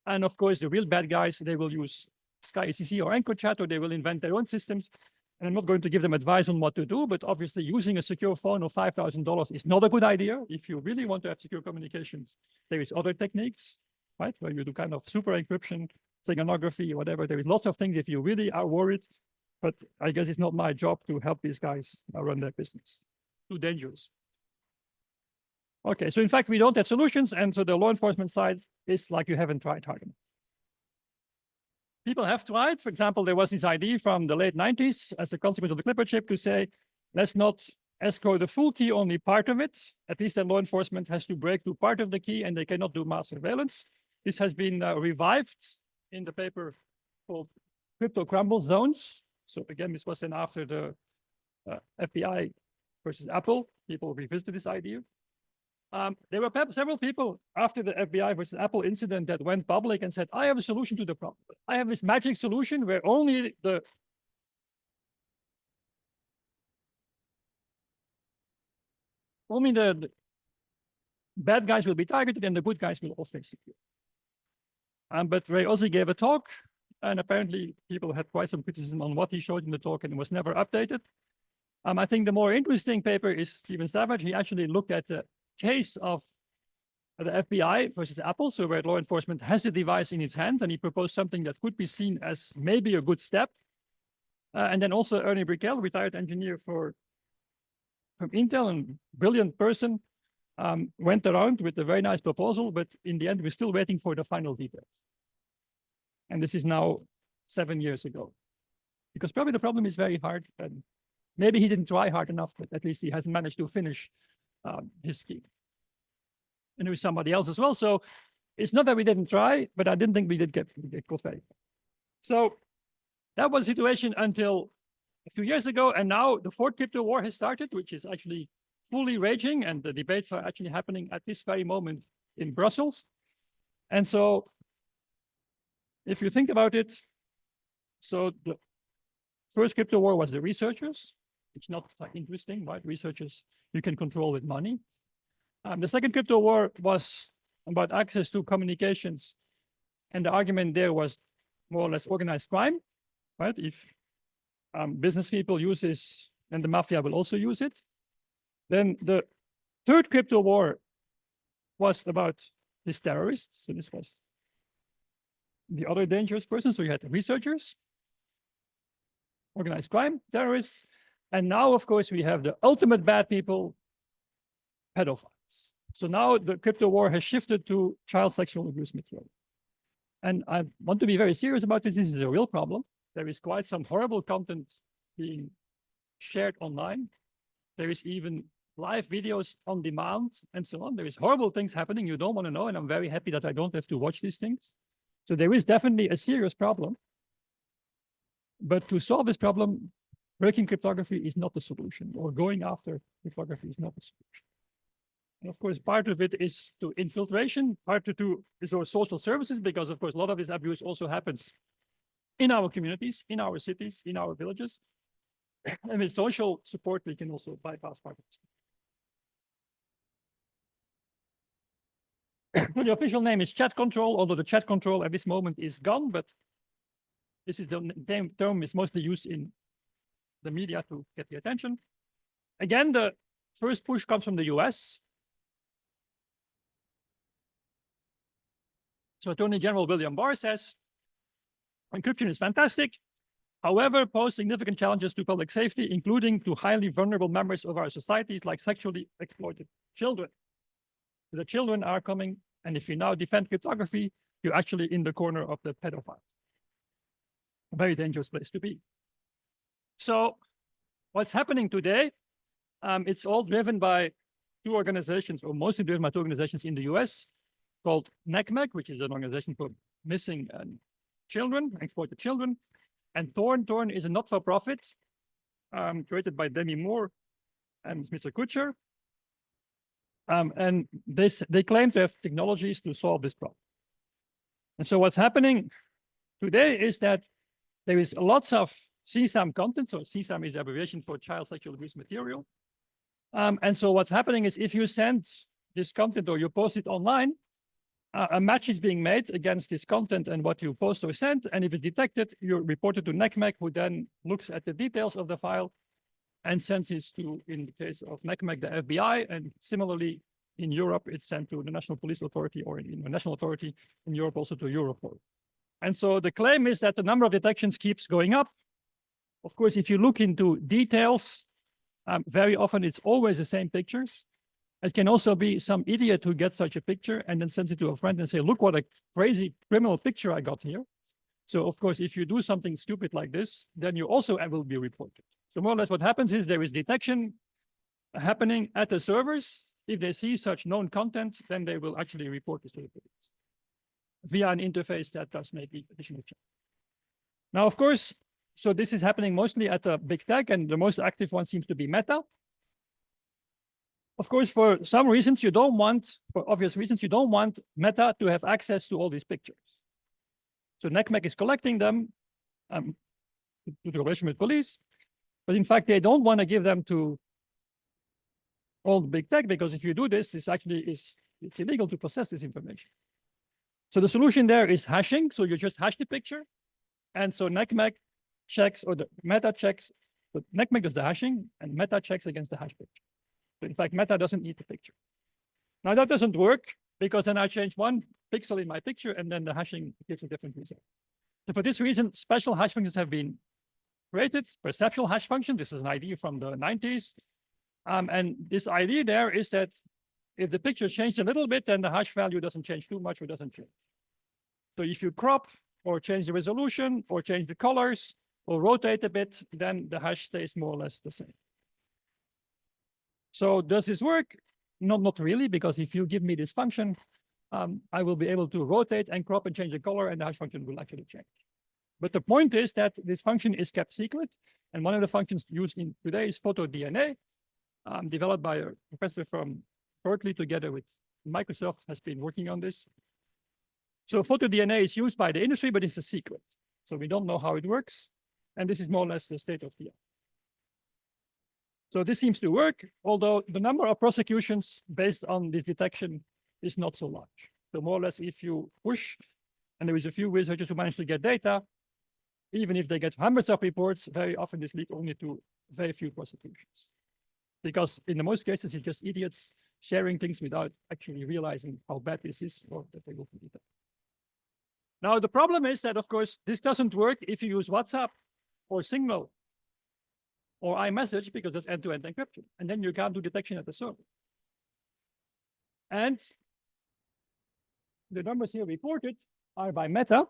And of course, the real bad guys, they will use SkyACC or EncroChat, or they will invent their own systems. And I'm not going to give them advice on what to do, but obviously using a secure phone of $5,000 is not a good idea. If you really want to have secure communications, there is other techniques, right? Where you do kind of super encryption, signography, whatever. There is lots of things if you really are worried, but I guess it's not my job to help these guys run their business. Too dangerous. Okay, so in fact, we don't have solutions. And so the law enforcement side is like you haven't tried hard enough. People have tried. For example, there was this idea from the late 90s as a consequence of the Clipper chip to say, let's not escrow the full key, only part of it. At least then law enforcement has to break through part of the key and they cannot do mass surveillance. This has been revived in the paper called Crypto Crumble Zones. So again, this was then after the FBI versus Apple. People revisited this idea. There were several people after the FBI versus Apple incident that went public and said, I have a solution to the problem. I have this magic solution where only the bad guys will be targeted and the good guys will all stay secure. But Ray Ozzie gave a talk, and apparently people had quite some criticism on what he showed in the talk, and it was never updated. I think the more interesting paper is Stephen Savage. He actually looked at the case of the FBI versus Apple, so where law enforcement has a device in its hand, and he proposed something that could be seen as maybe a good step. And then also Ernie Brickell, retired engineer from Intel and brilliant person, went around with a very nice proposal, but in the end, we're still waiting for the final details. And this is now 7 years ago, because probably the problem is very hard, and maybe he didn't try hard enough, but at least he hasn't managed to finish his scheme. And there was somebody else as well. So it's not that we didn't try, but I didn't think we did get very far. So that was the situation until a few years ago. And now the fourth crypto war has started, which is actually fully raging. And the debates are actually happening at this very moment in Brussels. And so if you think about it, so the first crypto war was the researchers. It's not like interesting, right? Researchers you can control with money. The second crypto war was about access to communications. And the argument there was more or less organized crime, right? If business people use this, then the mafia will also use it. Then the third crypto war was about these terrorists. So this was the other dangerous person. So you had the researchers, organized crime, terrorists. And now, of course, we have the ultimate bad people, pedophiles. So now the crypto war has shifted to child sexual abuse material. And I want to be very serious about this. This is a real problem. There is quite some horrible content being shared online. There is even live videos on demand and so on. There is horrible things happening you don't want to know. And I'm very happy that I don't have to watch these things. So there is definitely a serious problem. But to solve this problem, breaking cryptography is not the solution, or going after cryptography is not the solution. And of course, part of it is to infiltration, part of it is our social services, because of course, a lot of this abuse also happens in our communities, in our cities, in our villages. And with social support, we can also bypass part of it. The official name is chat control, although the chat control at this moment is gone, but this is the term is mostly used in the media to get the attention. Again, the first push comes from the US. So Attorney General William Barr says, encryption is fantastic, however, pose significant challenges to public safety, including to highly vulnerable members of our societies, like sexually exploited children. The children are coming, and if you now defend cryptography, you're actually in the corner of the pedophile. A very dangerous place to be. So what's happening today, it's all driven by two organizations, or mostly driven by two organizations in the US, called NCMEC, which is an organization for missing children, exploited children, and Thorn. Thorn is a not-for-profit created by Demi Moore and Mr. Kutcher. And they claim to have technologies to solve this problem. And so what's happening today is that there is lots of CSAM content. So CSAM is the abbreviation for child sexual abuse material. And so what's happening is if you send this content or you post it online, a match is being made against this content and what you post or send. And if it's detected, you report it to NCMEC, who then looks at the details of the file and sends it to, in the case of NCMEC, the FBI. And similarly, in Europe, it's sent to the National Police Authority, or in the National Authority in Europe, also to Europol. And so the claim is that the number of detections keeps going up. Of course, if you look into details, very often it's always the same pictures. It can also be some idiot who gets such a picture and then sends it to a friend and say, look what a crazy criminal picture I got here. So of course, if you do something stupid like this, then you also will be reported. So more or less what happens is there is detection happening at the servers. If they see such known content, then they will actually report this to the police via an interface that does maybe additional check. Now, of course, so this is happening mostly at the big tech, and the most active one seems to be Meta. Of course, for some reasons, you don't want, for obvious reasons, you don't want Meta to have access to all these pictures. So NCMEC is collecting them to the relation with police, but in fact, they don't want to give them to all the big tech, because if you do this, it's illegal to possess this information. So the solution there is hashing. So you just hash the picture. And so NCMEC checks, or the Meta checks, but NCMEC does the hashing and Meta checks against the hash picture. So in fact, Meta doesn't need the picture. Now that doesn't work, because then I change one pixel in my picture and then the hashing gives a different result. So for this reason, special hash functions have been created. Perceptual hash function, this is an idea from the 90s. And this idea there is that if the picture changed a little bit, then the hash value doesn't change too much or doesn't change. So if you crop or change the resolution or change the colors or rotate a bit, then the hash stays more or less the same. So does this work? Not really, because if you give me this function, I will be able to rotate and crop and change the color, and the hash function will actually change. But the point is that this function is kept secret. And one of the functions used in today is PhotoDNA, developed by a professor from Berkeley together with Microsoft, has been working on this. So PhotoDNA is used by the industry, but it's a secret. So we don't know how it works. And this is more or less the state of the art. So this seems to work, although the number of prosecutions based on this detection is not so large. So more or less, if you push, and there is a few researchers who manage to get data, even if they get hundreds of reports, very often this leads only to very few prosecutions. Because in the most cases, it's just idiots sharing things without actually realizing how bad this is or that they will be detected. Now, the problem is that, of course, this doesn't work if you use WhatsApp or Signal or iMessage, because that's end-to-end encryption. And then you can't do detection at the server. And the numbers here reported are by Meta,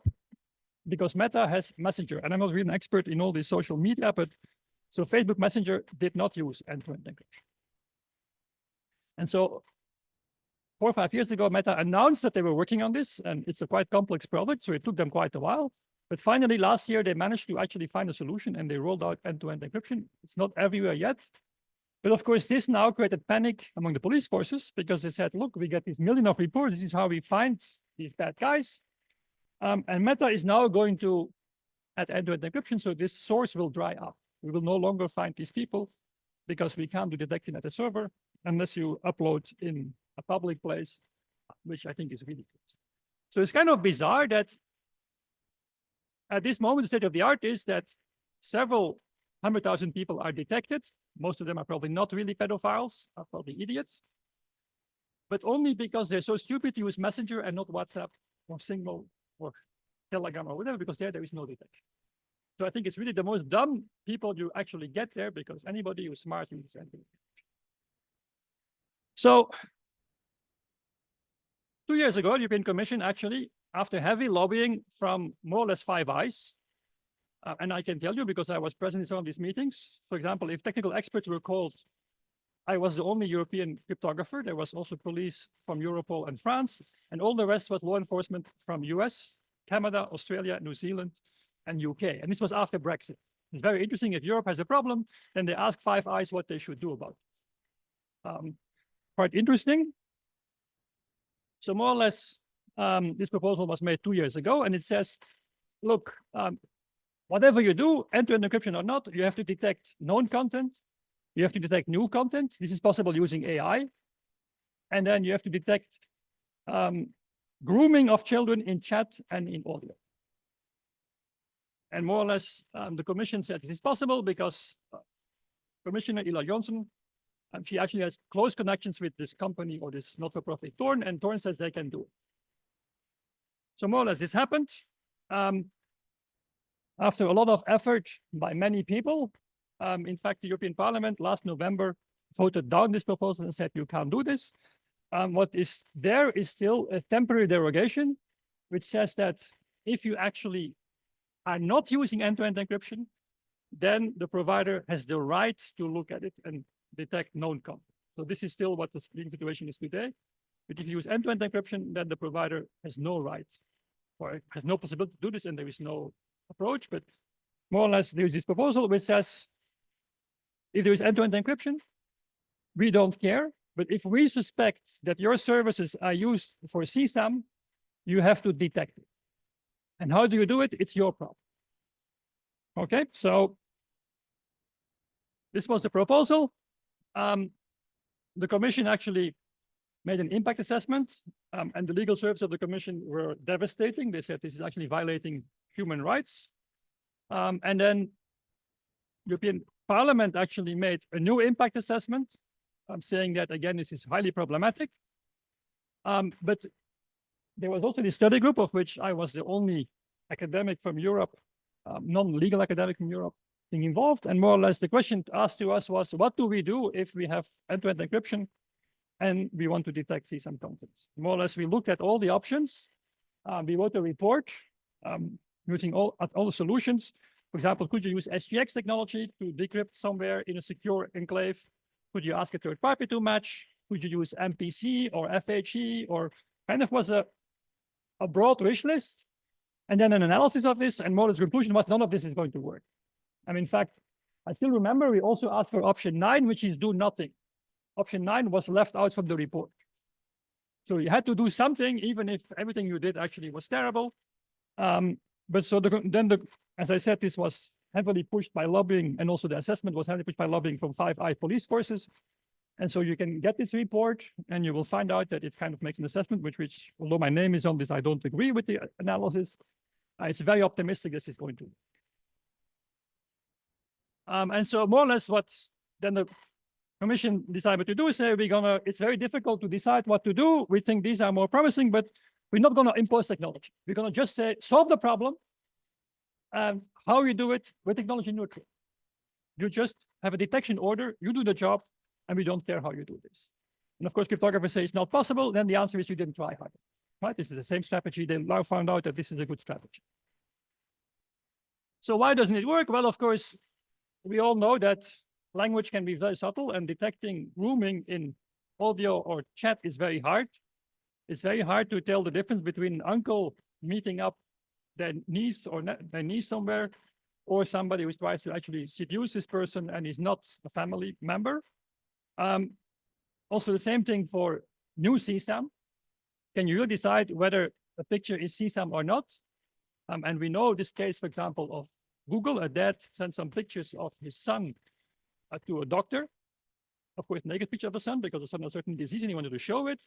because Meta has Messenger. And I'm not really an expert in all this social media, but so Facebook Messenger did not use end-to-end encryption. And so 4 or 5 years ago, Meta announced that they were working on this, and it's a quite complex product, so it took them quite a while. But finally, last year, they managed to actually find a solution, and they rolled out end-to-end encryption. It's not everywhere yet. But of course, this now created panic among the police forces, because they said, look, we get these millions of reports. This is how we find these bad guys. And Meta is now going to at end-to-end encryption, so this source will dry up. We will no longer find these people because we can't do detection at the server unless you upload in a public place, which I think is ridiculous. So it's kind of bizarre that at this moment, the state of the art is that several 100,000 people are detected. Most of them are probably not really pedophiles, are probably idiots, but only because they're so stupid to use Messenger and not WhatsApp or Signal or Telegram or whatever, because there is no detection. So I think it's really the most dumb people you actually get there, because anybody who's smart uses anything. So 2 years ago, the European Commission actually, after heavy lobbying from more or less Five Eyes, and I can tell you because I was present in some of these meetings. For example, if technical experts were called, I was the only European cryptographer. There was also police from Europol and France, and all the rest was law enforcement from US, Canada, Australia, New Zealand, and UK. And this was after Brexit. It's very interesting. If Europe has a problem, then they ask Five Eyes what they should do about it. Quite interesting. So more or less, this proposal was made 2 years ago, and it says, look, whatever you do, end-to-end encryption or not, you have to detect known content. You have to detect new content. This is possible using AI. And then you have to detect grooming of children in chat and in audio. And more or less, the Commission said this is possible because Commissioner Ila Johnson, she actually has close connections with this company or this not-for-profit Thorn, and Thorn says they can do it. So more or less this happened. After a lot of effort by many people, in fact, the European Parliament last November voted down this proposal and said, you can't do this. What is there is still a temporary derogation, which says that if you actually are not using end-to-end encryption, then the provider has the right to look at it and detect known content. So this is still what the situation is today. But if you use end-to-end encryption, then the provider has no right or has no possibility to do this, and there is no approach. But more or less, there is this proposal which says, if there is end-to-end encryption, we don't care. But if we suspect that your services are used for CSAM, you have to detect it. And how do you do it? It's your problem. Okay, so this was the proposal. The Commission actually made an impact assessment, and the legal services of the Commission were devastating. They said this is actually violating human rights. And then European Parliament actually made a new impact assessment, saying that, again, this is highly problematic. But there was also this study group, of which I was the only academic from Europe, non-legal academic from Europe, being involved. And more or less the question asked to us was, what do we do if we have end-to-end encryption and we want to detect CSAM content? More or less, we looked at all the options. We wrote a report using all the solutions. For example, could you use SGX technology to decrypt somewhere in a secure enclave? Could you ask a third party to match? Could you use MPC or FHE? Or kind of was a broad wish list. And then an analysis of this, and more or less the conclusion was none of this is going to work. And in fact, I still remember we also asked for option 9, which is do nothing. Option 9 was left out from the report. So you had to do something, even if everything you did actually was terrible. But so as I said, this was heavily pushed by lobbying, and also the assessment was heavily pushed by lobbying from Five Eyes police forces. And so you can get this report, and you will find out that it kind of makes an assessment, which although my name is on this, I don't agree with the analysis. It's very optimistic this is going to. And so more or less what then the Commission decided to do is say, it's very difficult to decide what to do. We think these are more promising, but we're not going to impose technology. We're going to just say, solve the problem. And how you do it, we're technology neutral. You just have a detection order, you do the job, and we don't care how you do this. And of course, cryptographers say it's not possible. Then the answer is you didn't try hard. Right? This is the same strategy. They now found out that this is a good strategy. So why doesn't it work? Well, of course, we all know that language can be very subtle, and detecting grooming in audio or chat is very hard. It's very hard to tell the difference between an uncle meeting up their niece or their niece somewhere, or somebody who tries to actually seduce this person and is not a family member. Also, the same thing for new CSAM. Can you decide whether a picture is CSAM or not? And we know this case, for example, of Google. A dad sent some pictures of his son to a doctor. Of course, naked picture of the son because the son had a certain disease and he wanted to show it.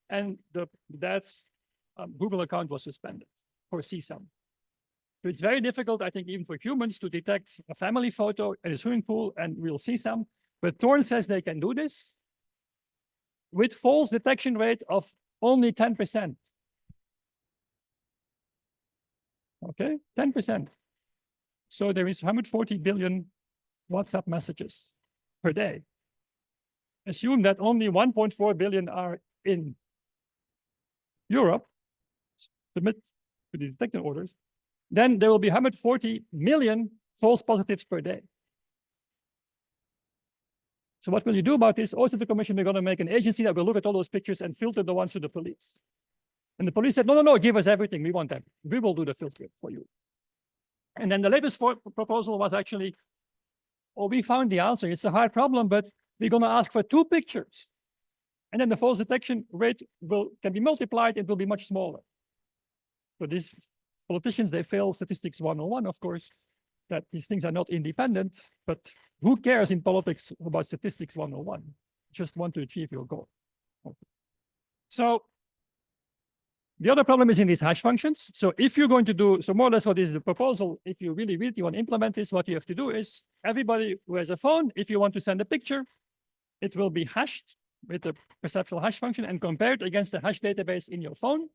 And the dad's Google account was suspended for CSAM. So it's very difficult, I think, even for humans to detect a family photo in a swimming pool and we'll see some. But Thorne says they can do this with false detection rate of only 10%. Okay, 10%. So there is 140 billion WhatsApp messages per day. Assume that only 1.4 billion are in Europe, submit to these detection orders, then there will be 140 million false positives per day. So what will you do about this? Also, the commission, we're going to make an agency that will look at all those pictures and filter the ones to the police. And the police said, no, give us everything. We want them. We will do the filtering for you. And then the latest proposal was actually, we found the answer. It's a hard problem, but we're going to ask for 2 pictures. And then the false detection rate can be multiplied. It will be much smaller. So these politicians, they fail statistics 101, of course, that these things are not independent. But who cares in politics about statistics 101? Just want to achieve your goal. Okay. So the other problem is in these hash functions. So if you're going to do, so more or less what is the proposal, if you really want to implement this, what you have to do is everybody who has a phone, if you want to send a picture, it will be hashed with the perceptual hash function and compared against the hash database in your phone.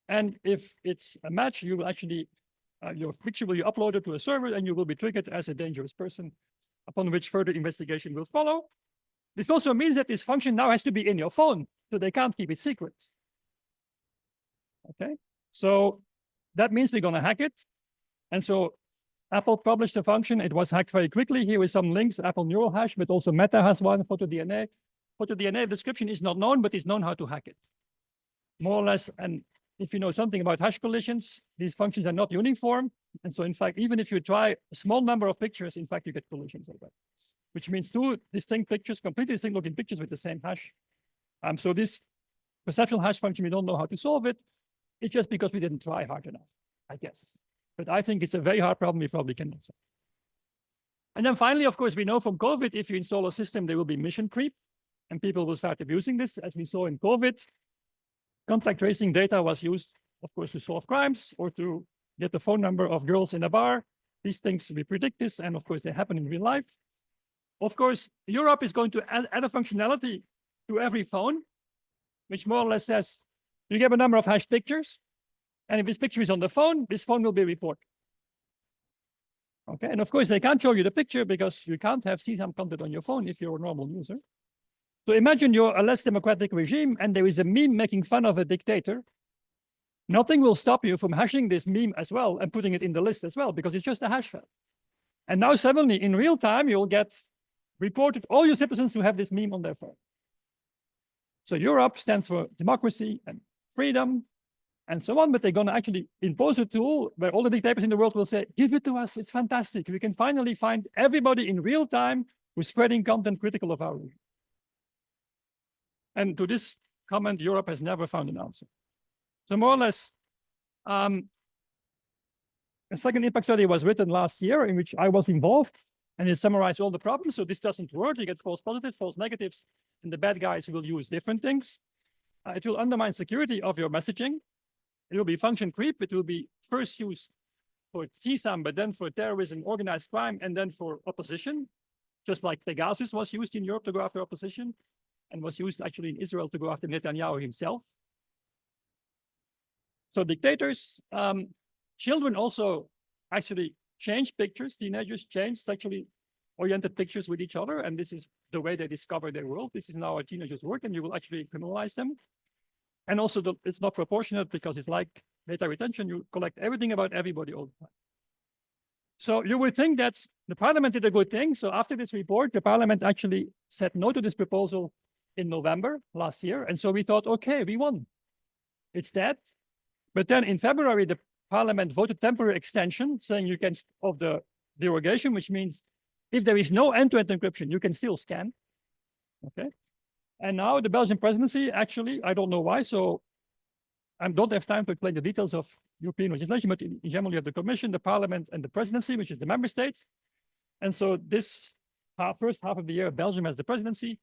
And if it's a match, you will actually, your picture will be uploaded to a server and you will be triggered as a dangerous person, upon which further investigation will follow. This also means that this function now has to be in your phone, so they can't keep it secret. Okay, so that means we're going to hack it. And so Apple published a function. It was hacked very quickly. Here with some links, Apple Neural Hash, but also Meta has one, PhotoDNA. PhotoDNA description is not known, but it's known how to hack it. More or less, and if you know something about hash collisions, these functions are not uniform. And so in fact, even if you try a small number of pictures, in fact, you get collisions already, which means 2 distinct pictures, completely distinct looking pictures with the same hash. So this perceptual hash function, we don't know how to solve it. It's just because we didn't try hard enough, I guess. But I think it's a very hard problem we probably cannot solve. And then finally, of course, we know from COVID, if you install a system, there will be mission creep and people will start abusing this. As we saw in COVID, contact tracing data was used, of course, to solve crimes or to get the phone number of girls in a bar. These things, we predict this, and of course, they happen in real life. Of course, Europe is going to add a functionality to every phone, which more or less says, you get a number of hash pictures, and if this picture is on the phone, this phone will be reported. Okay, and of course, they can't show you the picture because you can't have CSAM content on your phone if you're a normal user. So imagine you're a less democratic regime and there is a meme making fun of a dictator. Nothing will stop you from hashing this meme as well and putting it in the list as well, because it's just a hash file. And now suddenly in real time, you'll get reported all your citizens who have this meme on their phone. So Europe stands for democracy and freedom and so on, but they're going to actually impose a tool where all the dictators in the world will say, give it to us, it's fantastic. We can finally find everybody in real time who's spreading content critical of our regime. And to this comment, Europe has never found an answer. So more or less, a second impact study was written last year in which I was involved, and it summarized all the problems. So this doesn't work. You get false positives, false negatives, and the bad guys will use different things. It will undermine security of your messaging. It will be function creep. It will be first used for CSAM, but then for terrorism, organized crime, and then for opposition, just like Pegasus was used in Europe to go after opposition and was used actually in Israel to go after Netanyahu himself. So dictators, children also actually change pictures. Teenagers change sexually oriented pictures with each other, and this is the way they discover their world. This is now how teenagers work, and you will actually criminalize them. And also, it's not proportionate because it's like data retention. You collect everything about everybody all the time. So you would think that the parliament did a good thing. So after this report, the parliament actually said no to this proposal in November last year. And so we thought, okay, we won. It's dead. But then in February, the parliament voted temporary extension, saying you can, of the derogation, which means if there is no end-to-end encryption, you can still scan. Okay. And now the Belgian presidency, actually, I don't know why, so I don't have time to explain the details of European legislation, but in general, you have the Commission, the Parliament, and the Presidency, which is the member states. And so this first half of the year, Belgium has the presidency,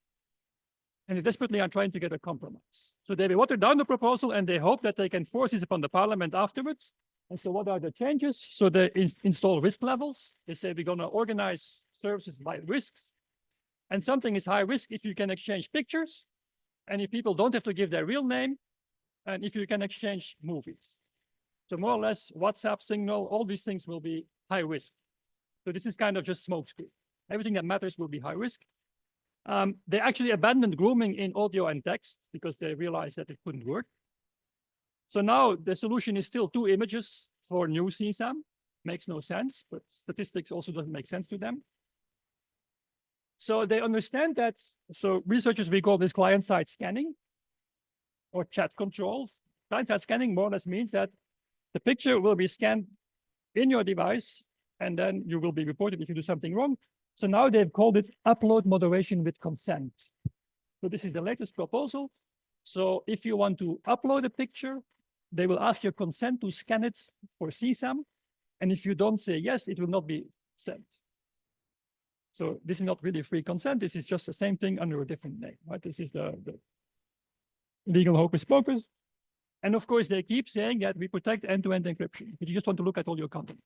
and they desperately are trying to get a compromise. So they water down the proposal, and they hope that they can force this upon the Parliament afterwards. And so what are the changes? So they install risk levels. They say we're going to organize services by risks. And something is high risk if you can exchange pictures, and if people don't have to give their real name, and if you can exchange movies. So more or less, WhatsApp, Signal, all these things will be high risk. So this is kind of just smokescreen. Everything that matters will be high risk. They actually abandoned grooming in audio and text because they realized that it couldn't work. So now the solution is still 2 images for new CSAM. Makes no sense, but statistics also doesn't make sense to them. So they understand that, so researchers, we call this client-side scanning or chat controls. Client-side scanning more or less means that the picture will be scanned in your device, and then you will be reported if you do something wrong. So now they've called it upload moderation with consent. So this is the latest proposal. So if you want to upload a picture, they will ask your consent to scan it for CSAM. And if you don't say yes, it will not be sent. So this is not really free consent. This is just the same thing under a different name, right? This is the legal hocus pocus. And of course, they keep saying that we protect end-to-end encryption, but you just want to look at all your content.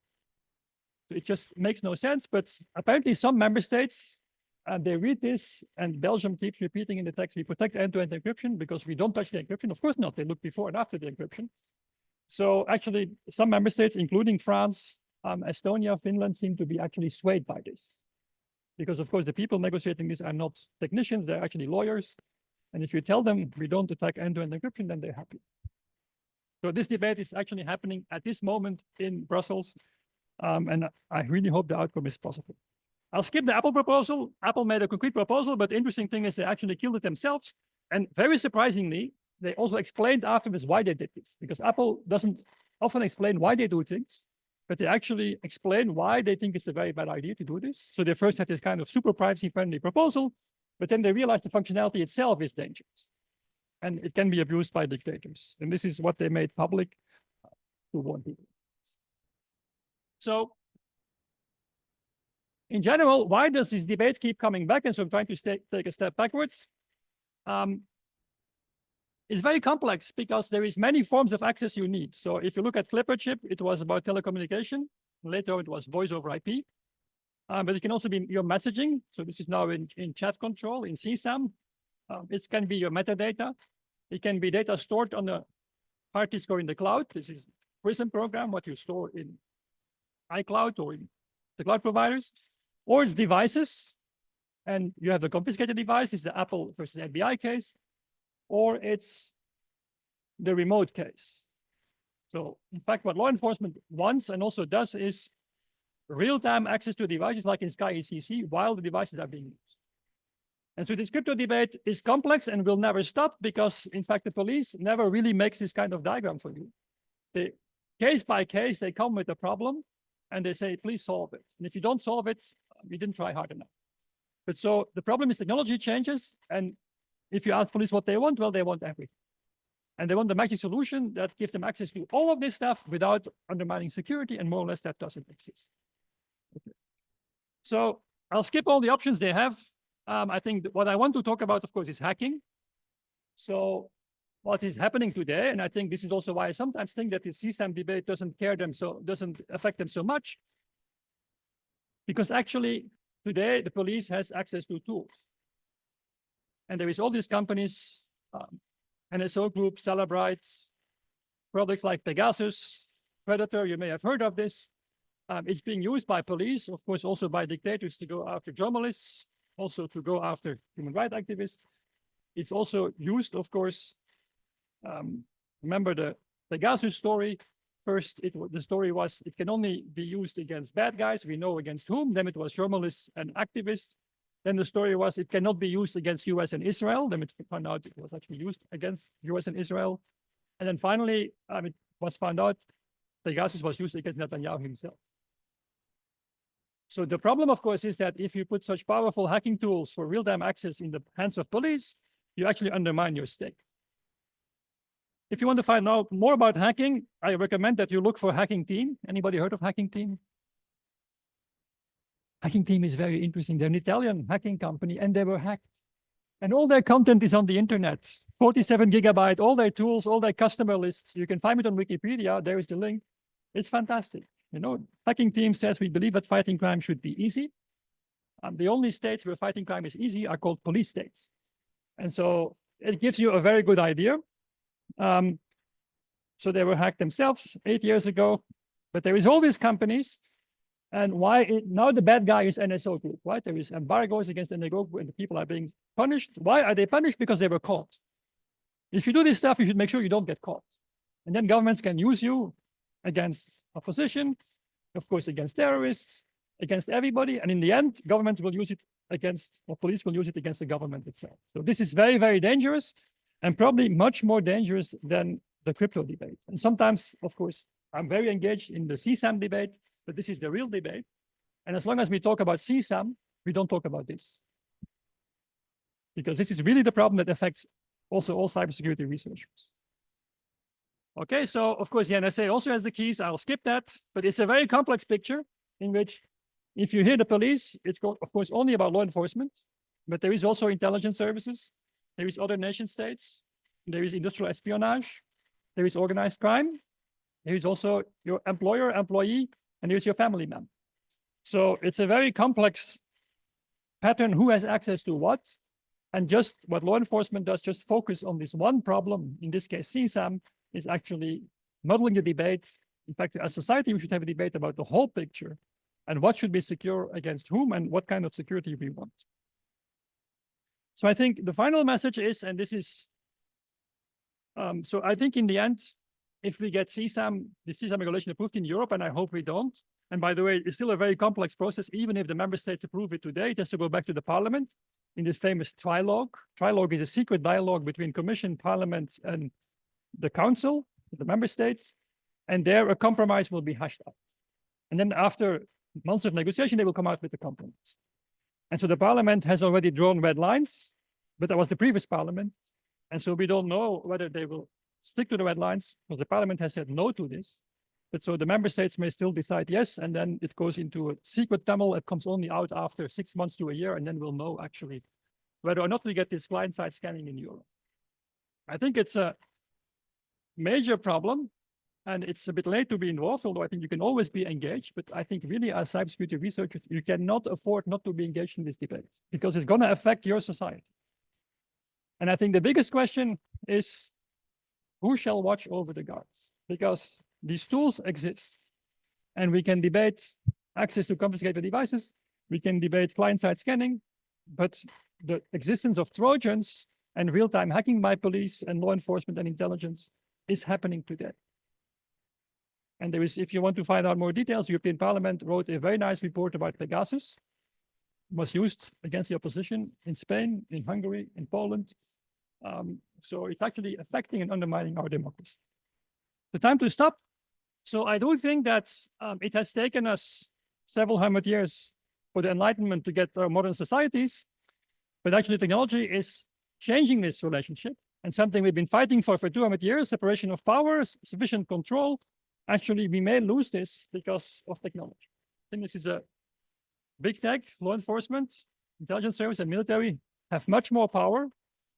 So it just makes no sense, but apparently some member states, they read this, and Belgium keeps repeating in the text, we protect end-to-end encryption because we don't touch the encryption. Of course not, they look before and after the encryption. So actually, some member states, including France, Estonia, Finland, seem to be actually swayed by this. Because of course, the people negotiating this are not technicians, they're actually lawyers. And if you tell them we don't attack end-to-end encryption, then they're happy. So this debate is actually happening at this moment in Brussels. And I really hope the outcome is positive. I'll skip the Apple proposal. Apple made a concrete proposal, but the interesting thing is they actually killed it themselves. And very surprisingly, they also explained afterwards why they did this, because Apple doesn't often explain why they do things, but they actually explain why they think it's a very bad idea to do this. So they first had this kind of super privacy-friendly proposal, but then they realized the functionality itself is dangerous, and it can be abused by dictators. And this is what they made public to warn people. So in general, why does this debate keep coming back? And so I'm trying to take a step backwards. It's very complex because there is many forms of access you need. So if you look at Clipper chip, it was about telecommunication. Later, it was voice over IP. But it can also be your messaging. So this is now in chat control, in CSAM. It can be your metadata. It can be data stored on the hard disk or in the cloud. This is Prism program, what you store in iCloud or in the cloud providers. Or it's devices. And you have the confiscated device. It's the Apple versus FBI case. Or it's the remote case. So in fact, what law enforcement wants and also does is real-time access to devices like in SkyECC while the devices are being used. And so this crypto debate is complex and will never stop because, in fact, the police never really makes this kind of diagram for you. They, case by case, they come with a problem and they say, please solve it. And if you don't solve it, you didn't try hard enough. But so the problem is technology changes, and if you ask police what they want, well, they want everything. And they want the magic solution that gives them access to all of this stuff without undermining security, and more or less that doesn't exist. Okay. So I'll skip all the options they have. I think what I want to talk about, of course, is hacking. So what is happening today, and I think this is also why I sometimes think that the CSAM debate doesn't affect them so much, because actually today the police has access to tools. And there is all these companies, NSO Group, Celebrite, products like Pegasus, Predator, you may have heard of this. It's being used by police, of course, also by dictators to go after journalists, also to go after human rights activists. It's also used, of course, remember the Pegasus story. First, the story was it can only be used against bad guys. We know against whom. Then it was journalists and activists. Then the story was it cannot be used against US and Israel. Then it found out it was actually used against US and Israel. And then finally, it was found out Pegasus was used against Netanyahu himself. So the problem, of course, is that if you put such powerful hacking tools for real-time access in the hands of police, you actually undermine your state. if you want to find out more about hacking, I recommend that you look for Hacking Team. Anybody heard of Hacking Team? Hacking Team is very interesting. They're an Italian hacking company, and they were hacked. And all their content is on the internet. 47 gigabyte, all their tools, all their customer lists. You can find it on Wikipedia. There is the link. It's fantastic. You know, Hacking Team says we believe that fighting crime should be easy. The only states where fighting crime is easy are called police states. And so it gives you a very good idea. So they were hacked themselves 8 years ago, but there is all these companies. And now the bad guy is NSO Group, right? There is embargoes against NSO Group and the people are being punished. Why are they punished? Because they were caught. If you do this stuff, you should make sure you don't get caught. And then governments can use you against opposition, of course, against terrorists, against everybody. And in the end, government will use it against, or police will use it against the government itself. So this is very, very dangerous and probably much more dangerous than the crypto debate. And sometimes, of course, I'm very engaged in the CSAM debate, but this is the real debate. And as long as we talk about CSAM, we don't talk about this. Because this is really the problem that affects also all cybersecurity researchers. Okay, so of course the NSA also has the keys. I'll skip that, but it's a very complex picture in which if you hear the police, it's of course only about law enforcement, but there is also intelligence services, there is other nation states, there is industrial espionage, there is organized crime, there is also your employer, employee, and there's your family member. So it's a very complex pattern, who has access to what, and just what law enforcement does, just focus on this one problem, in this case CSAM, is actually muddling the debate. In fact, as a society, we should have a debate about the whole picture and what should be secure against whom and what kind of security we want. So I think the final message is, and this is, so I think in the end, if we get CSAM, the CSAM regulation approved in Europe, and I hope we don't, and by the way, it's still a very complex process. Even if the member states approve it today, it has to go back to the parliament in this famous trilogue. Trilogue is a secret dialogue between Commission, Parliament, and the Council, the member states, and there a compromise will be hashed out. And then after months of negotiation, they will come out with the compromise. And so the parliament has already drawn red lines, but that was the previous parliament. And so we don't know whether they will stick to the red lines, because the parliament has said no to this. But so the member states may still decide yes, and then it goes into a secret tunnel. It comes only out after 6 months to a year, and then we'll know actually whether or not we get this client-side scanning in Europe. I think it's a major problem, and it's a bit late to be involved, although I think you can always be engaged. But I think really as cybersecurity researchers, you cannot afford not to be engaged in this debate, because it's going to affect your society. And I think the biggest question is, who shall watch over the guards? Because these tools exist, and we can debate access to confiscated devices, we can debate client-side scanning, but the existence of Trojans and real-time hacking by police and law enforcement and intelligence is happening today. And there is, if you want to find out more details, European Parliament wrote a very nice report about Pegasus. It was used against the opposition in Spain, in Hungary, in Poland. So it's actually affecting and undermining our democracy. The time to stop. So I do think that it has taken us several hundred years for the Enlightenment to get our modern societies, but actually technology is changing this relationship, and something we've been fighting for 200 years, separation of powers, sufficient control. Actually, we may lose this because of technology. I think this is a big tech, law enforcement, intelligence service, and military have much more power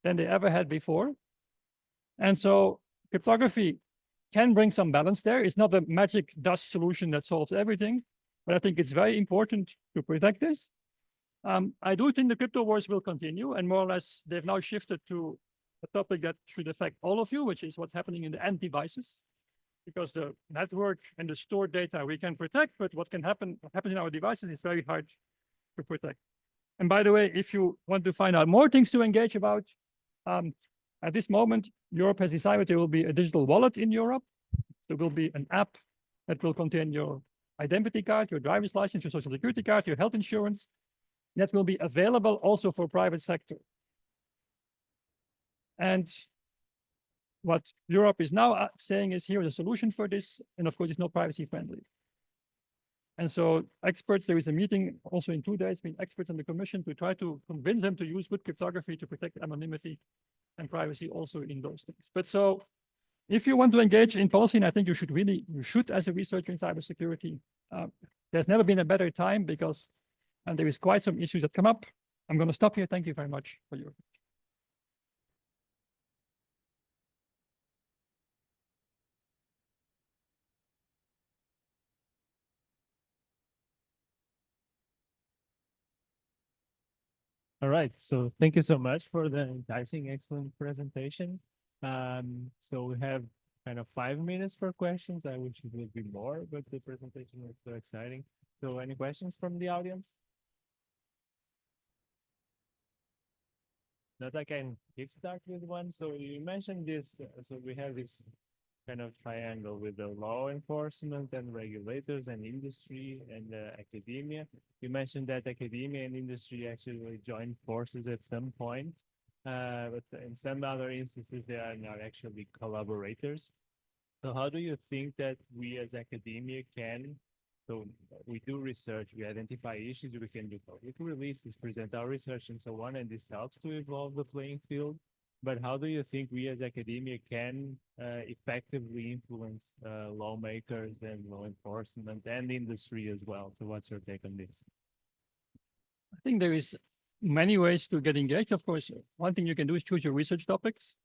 than they ever had before. And so cryptography can bring some balance there. It's not a magic dust solution that solves everything, but I think it's very important to protect this. I do think the crypto wars will continue, and more or less they've now shifted to a topic that should affect all of you, which is what's happening in the end devices. Because the network and the stored data we can protect, but what happens in our devices is very hard to protect. And by the way, if you want to find out more things to engage about, at this moment, Europe has decided there will be a digital wallet in Europe. There will be an app that will contain your identity card, your driver's license, your social security card, your health insurance. That will be available also for private sector. And what Europe is now saying is, here is a solution for this, and of course it's not privacy friendly. And so experts, there is a meeting also in 2 days between experts and the Commission to try to convince them to use good cryptography to protect anonymity and privacy also in those things. But so if you want to engage in policy, and I think you should as a researcher in cybersecurity, there's never been a better time because there is quite some issues that come up. I'm going to stop here. Thank you very much for your. All right, so thank you so much for the enticing, excellent presentation. So we have kind of 5 minutes for questions. I wish it would be more, but the presentation was so exciting. So any questions from the audience? That I can kickstart with one. So you mentioned this, so we have this kind of triangle with the law enforcement and regulators and industry and academia. You mentioned that academia and industry actually join forces at some point, but in some other instances, they are not actually collaborators. So how do you think that we as academia can, so we do research, we identify issues, we can do public releases, present our research and so on, and this helps to evolve the playing field. But how do you think we as academia can effectively influence lawmakers and law enforcement and industry as well? So what's your take on this? I think there is many ways to get engaged. Of course, one thing you can do is choose your research topics.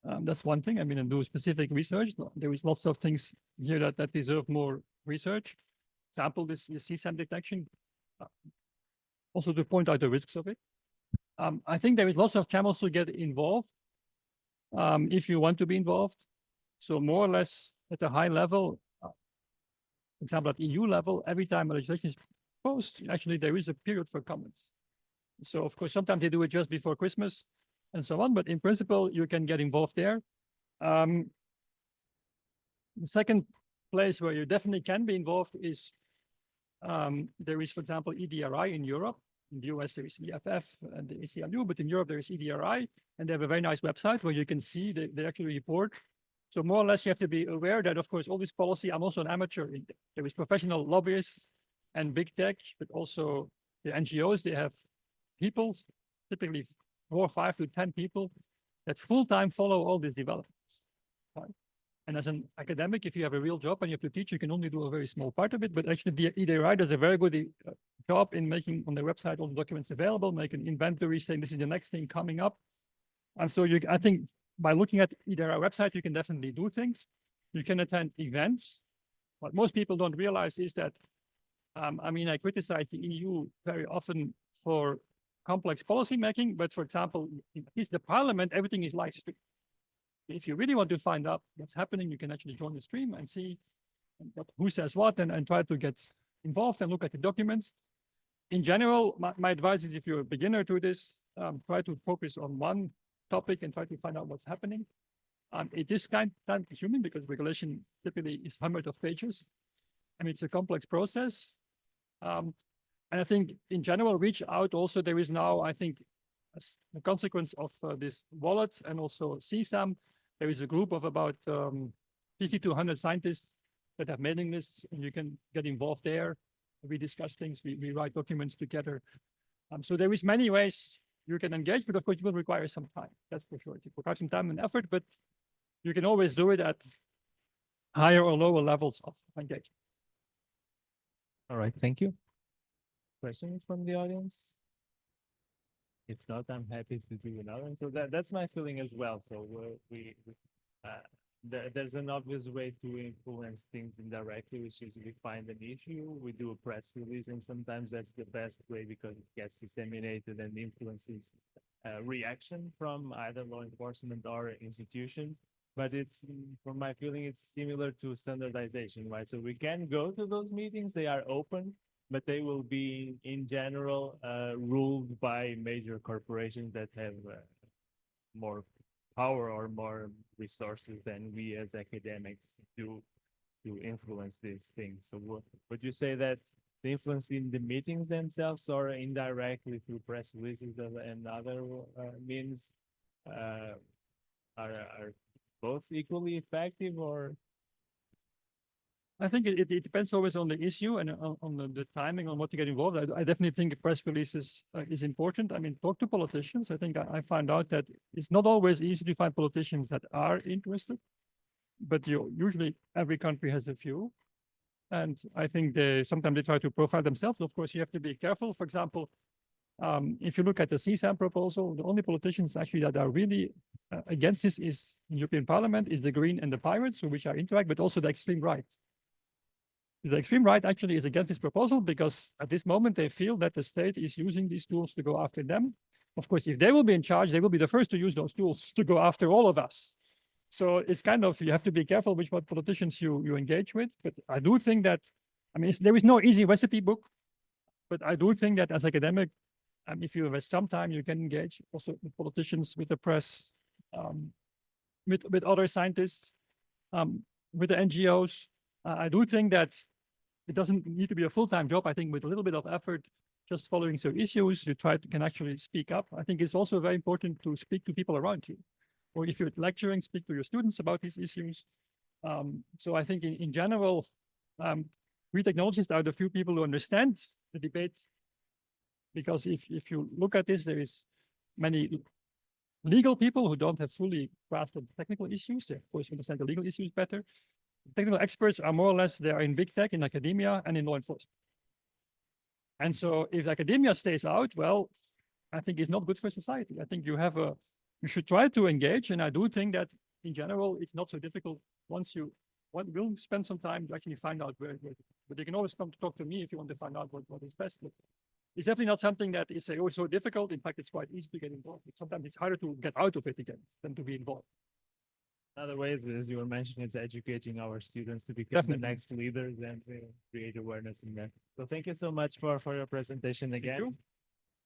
That's one thing. I mean, and do specific research. There is lots of things here that deserve more research. Example, this CSAM detection. Also to point out the risks of it. I think there is lots of channels to get involved if you want to be involved. So more or less at a high level, for example, at EU level, every time a legislation is proposed, actually there is a period for comments. So of course, sometimes they do it just before Christmas and so on, but in principle, you can get involved there. The second place where you definitely can be involved is there is, for example, EDRI in Europe. In the US, there is EFF and the ACLU, but in Europe, there is EDRI, and they have a very nice website where you can see they actually report. So more or less, you have to be aware that, of course, all this policy, I'm also an amateur. There is professional lobbyists and big tech, but also the NGOs, they have people, typically 4, 5 to 10 people that full-time follow all these developments. Right? And as an academic, if you have a real job and you have to teach, you can only do a very small part of it. But actually, the EDRI does a very good job in making on their website all the documents available, make an inventory saying this is the next thing coming up. And so I think by looking at EDRI website, you can definitely do things. You can attend events. What most people don't realize is that, I mean, I criticize the EU very often for complex policy making, but for example, at least the parliament, everything is live streamed. If you really want to find out what's happening, you can actually join the stream and see who says what and try to get involved and look at the documents. In general, my advice is if you're a beginner to this, try to focus on one topic and try to find out what's happening. It is kind of time consuming because regulation typically is hundreds of pages. I mean, it's a complex process. And I think in general, reach out also. There is now, I think, as a consequence of this wallet and also CSAM, there is a group of about 50 to 100 scientists that have mailing lists, and you can get involved there. We discuss things, we write documents together. So there is many ways you can engage, but of course it will require some time. That's for sure. It requires some time and effort, but you can always do it at higher or lower levels of engagement. All right, thank you. Questions from the audience? If not, I'm happy to do another. So that's my feeling as well. So there's an obvious way to influence things indirectly, which is we find an issue, we do a press release, and sometimes that's the best way because it gets disseminated and influences reaction from either law enforcement or institution. But it's, from my feeling, it's similar to standardization, right? So we can go to those meetings, they are open, but they will be, in general, ruled by major corporations that have more power or more resources than we as academics do to influence these things. So would you say that the influence in the meetings themselves or indirectly through press releases and other means are both equally effective, or? I think it depends always on the issue and on the timing, on what to get involved. I definitely think a press release is important. I mean, talk to politicians. I think I found out that it's not always easy to find politicians that are interested. but usually every country has a few. And I think sometimes they try to profile themselves. Of course, you have to be careful. For example, if you look at the CSAM proposal, the only politicians actually that are really against this is in European Parliament is the Green and the Pirates, which are interact, but also the extreme right. The extreme right actually is against this proposal because at this moment they feel that the state is using these tools to go after them. Of course, if they will be in charge, they will be the first to use those tools to go after all of us. So it's kind of, you have to be careful which what politicians you engage with. But I do think that, I mean, there is no easy recipe book, but I do think that as academic, if you have some time, you can engage also with politicians, with the press, with other scientists, with the NGOs. I do think that it doesn't need to be a full-time job. I think with a little bit of effort, just following some issues, you can actually speak up. I think it's also very important to speak to people around you. Or if you're lecturing, speak to your students about these issues. So I think in general, we technologists are the few people who understand the debate. Because if you look at this, there is many legal people who don't have fully grasped the technical issues. They, of course, understand the legal issues better. Technical experts are more or less, they are in big tech, in academia, and in law enforcement. And so if academia stays out, well, I think it's not good for society. I think you should try to engage. And I do think that in general, it's not so difficult once you will spend some time to actually find out where, but you can always come to talk to me if you want to find out what is best. But it's definitely not something that is so difficult. In fact, it's quite easy to get involved. Sometimes it's harder to get out of it again than to be involved. Another way, as you were mentioning, is educating our students to become the next leaders and create awareness in that. So thank you so much for your presentation again.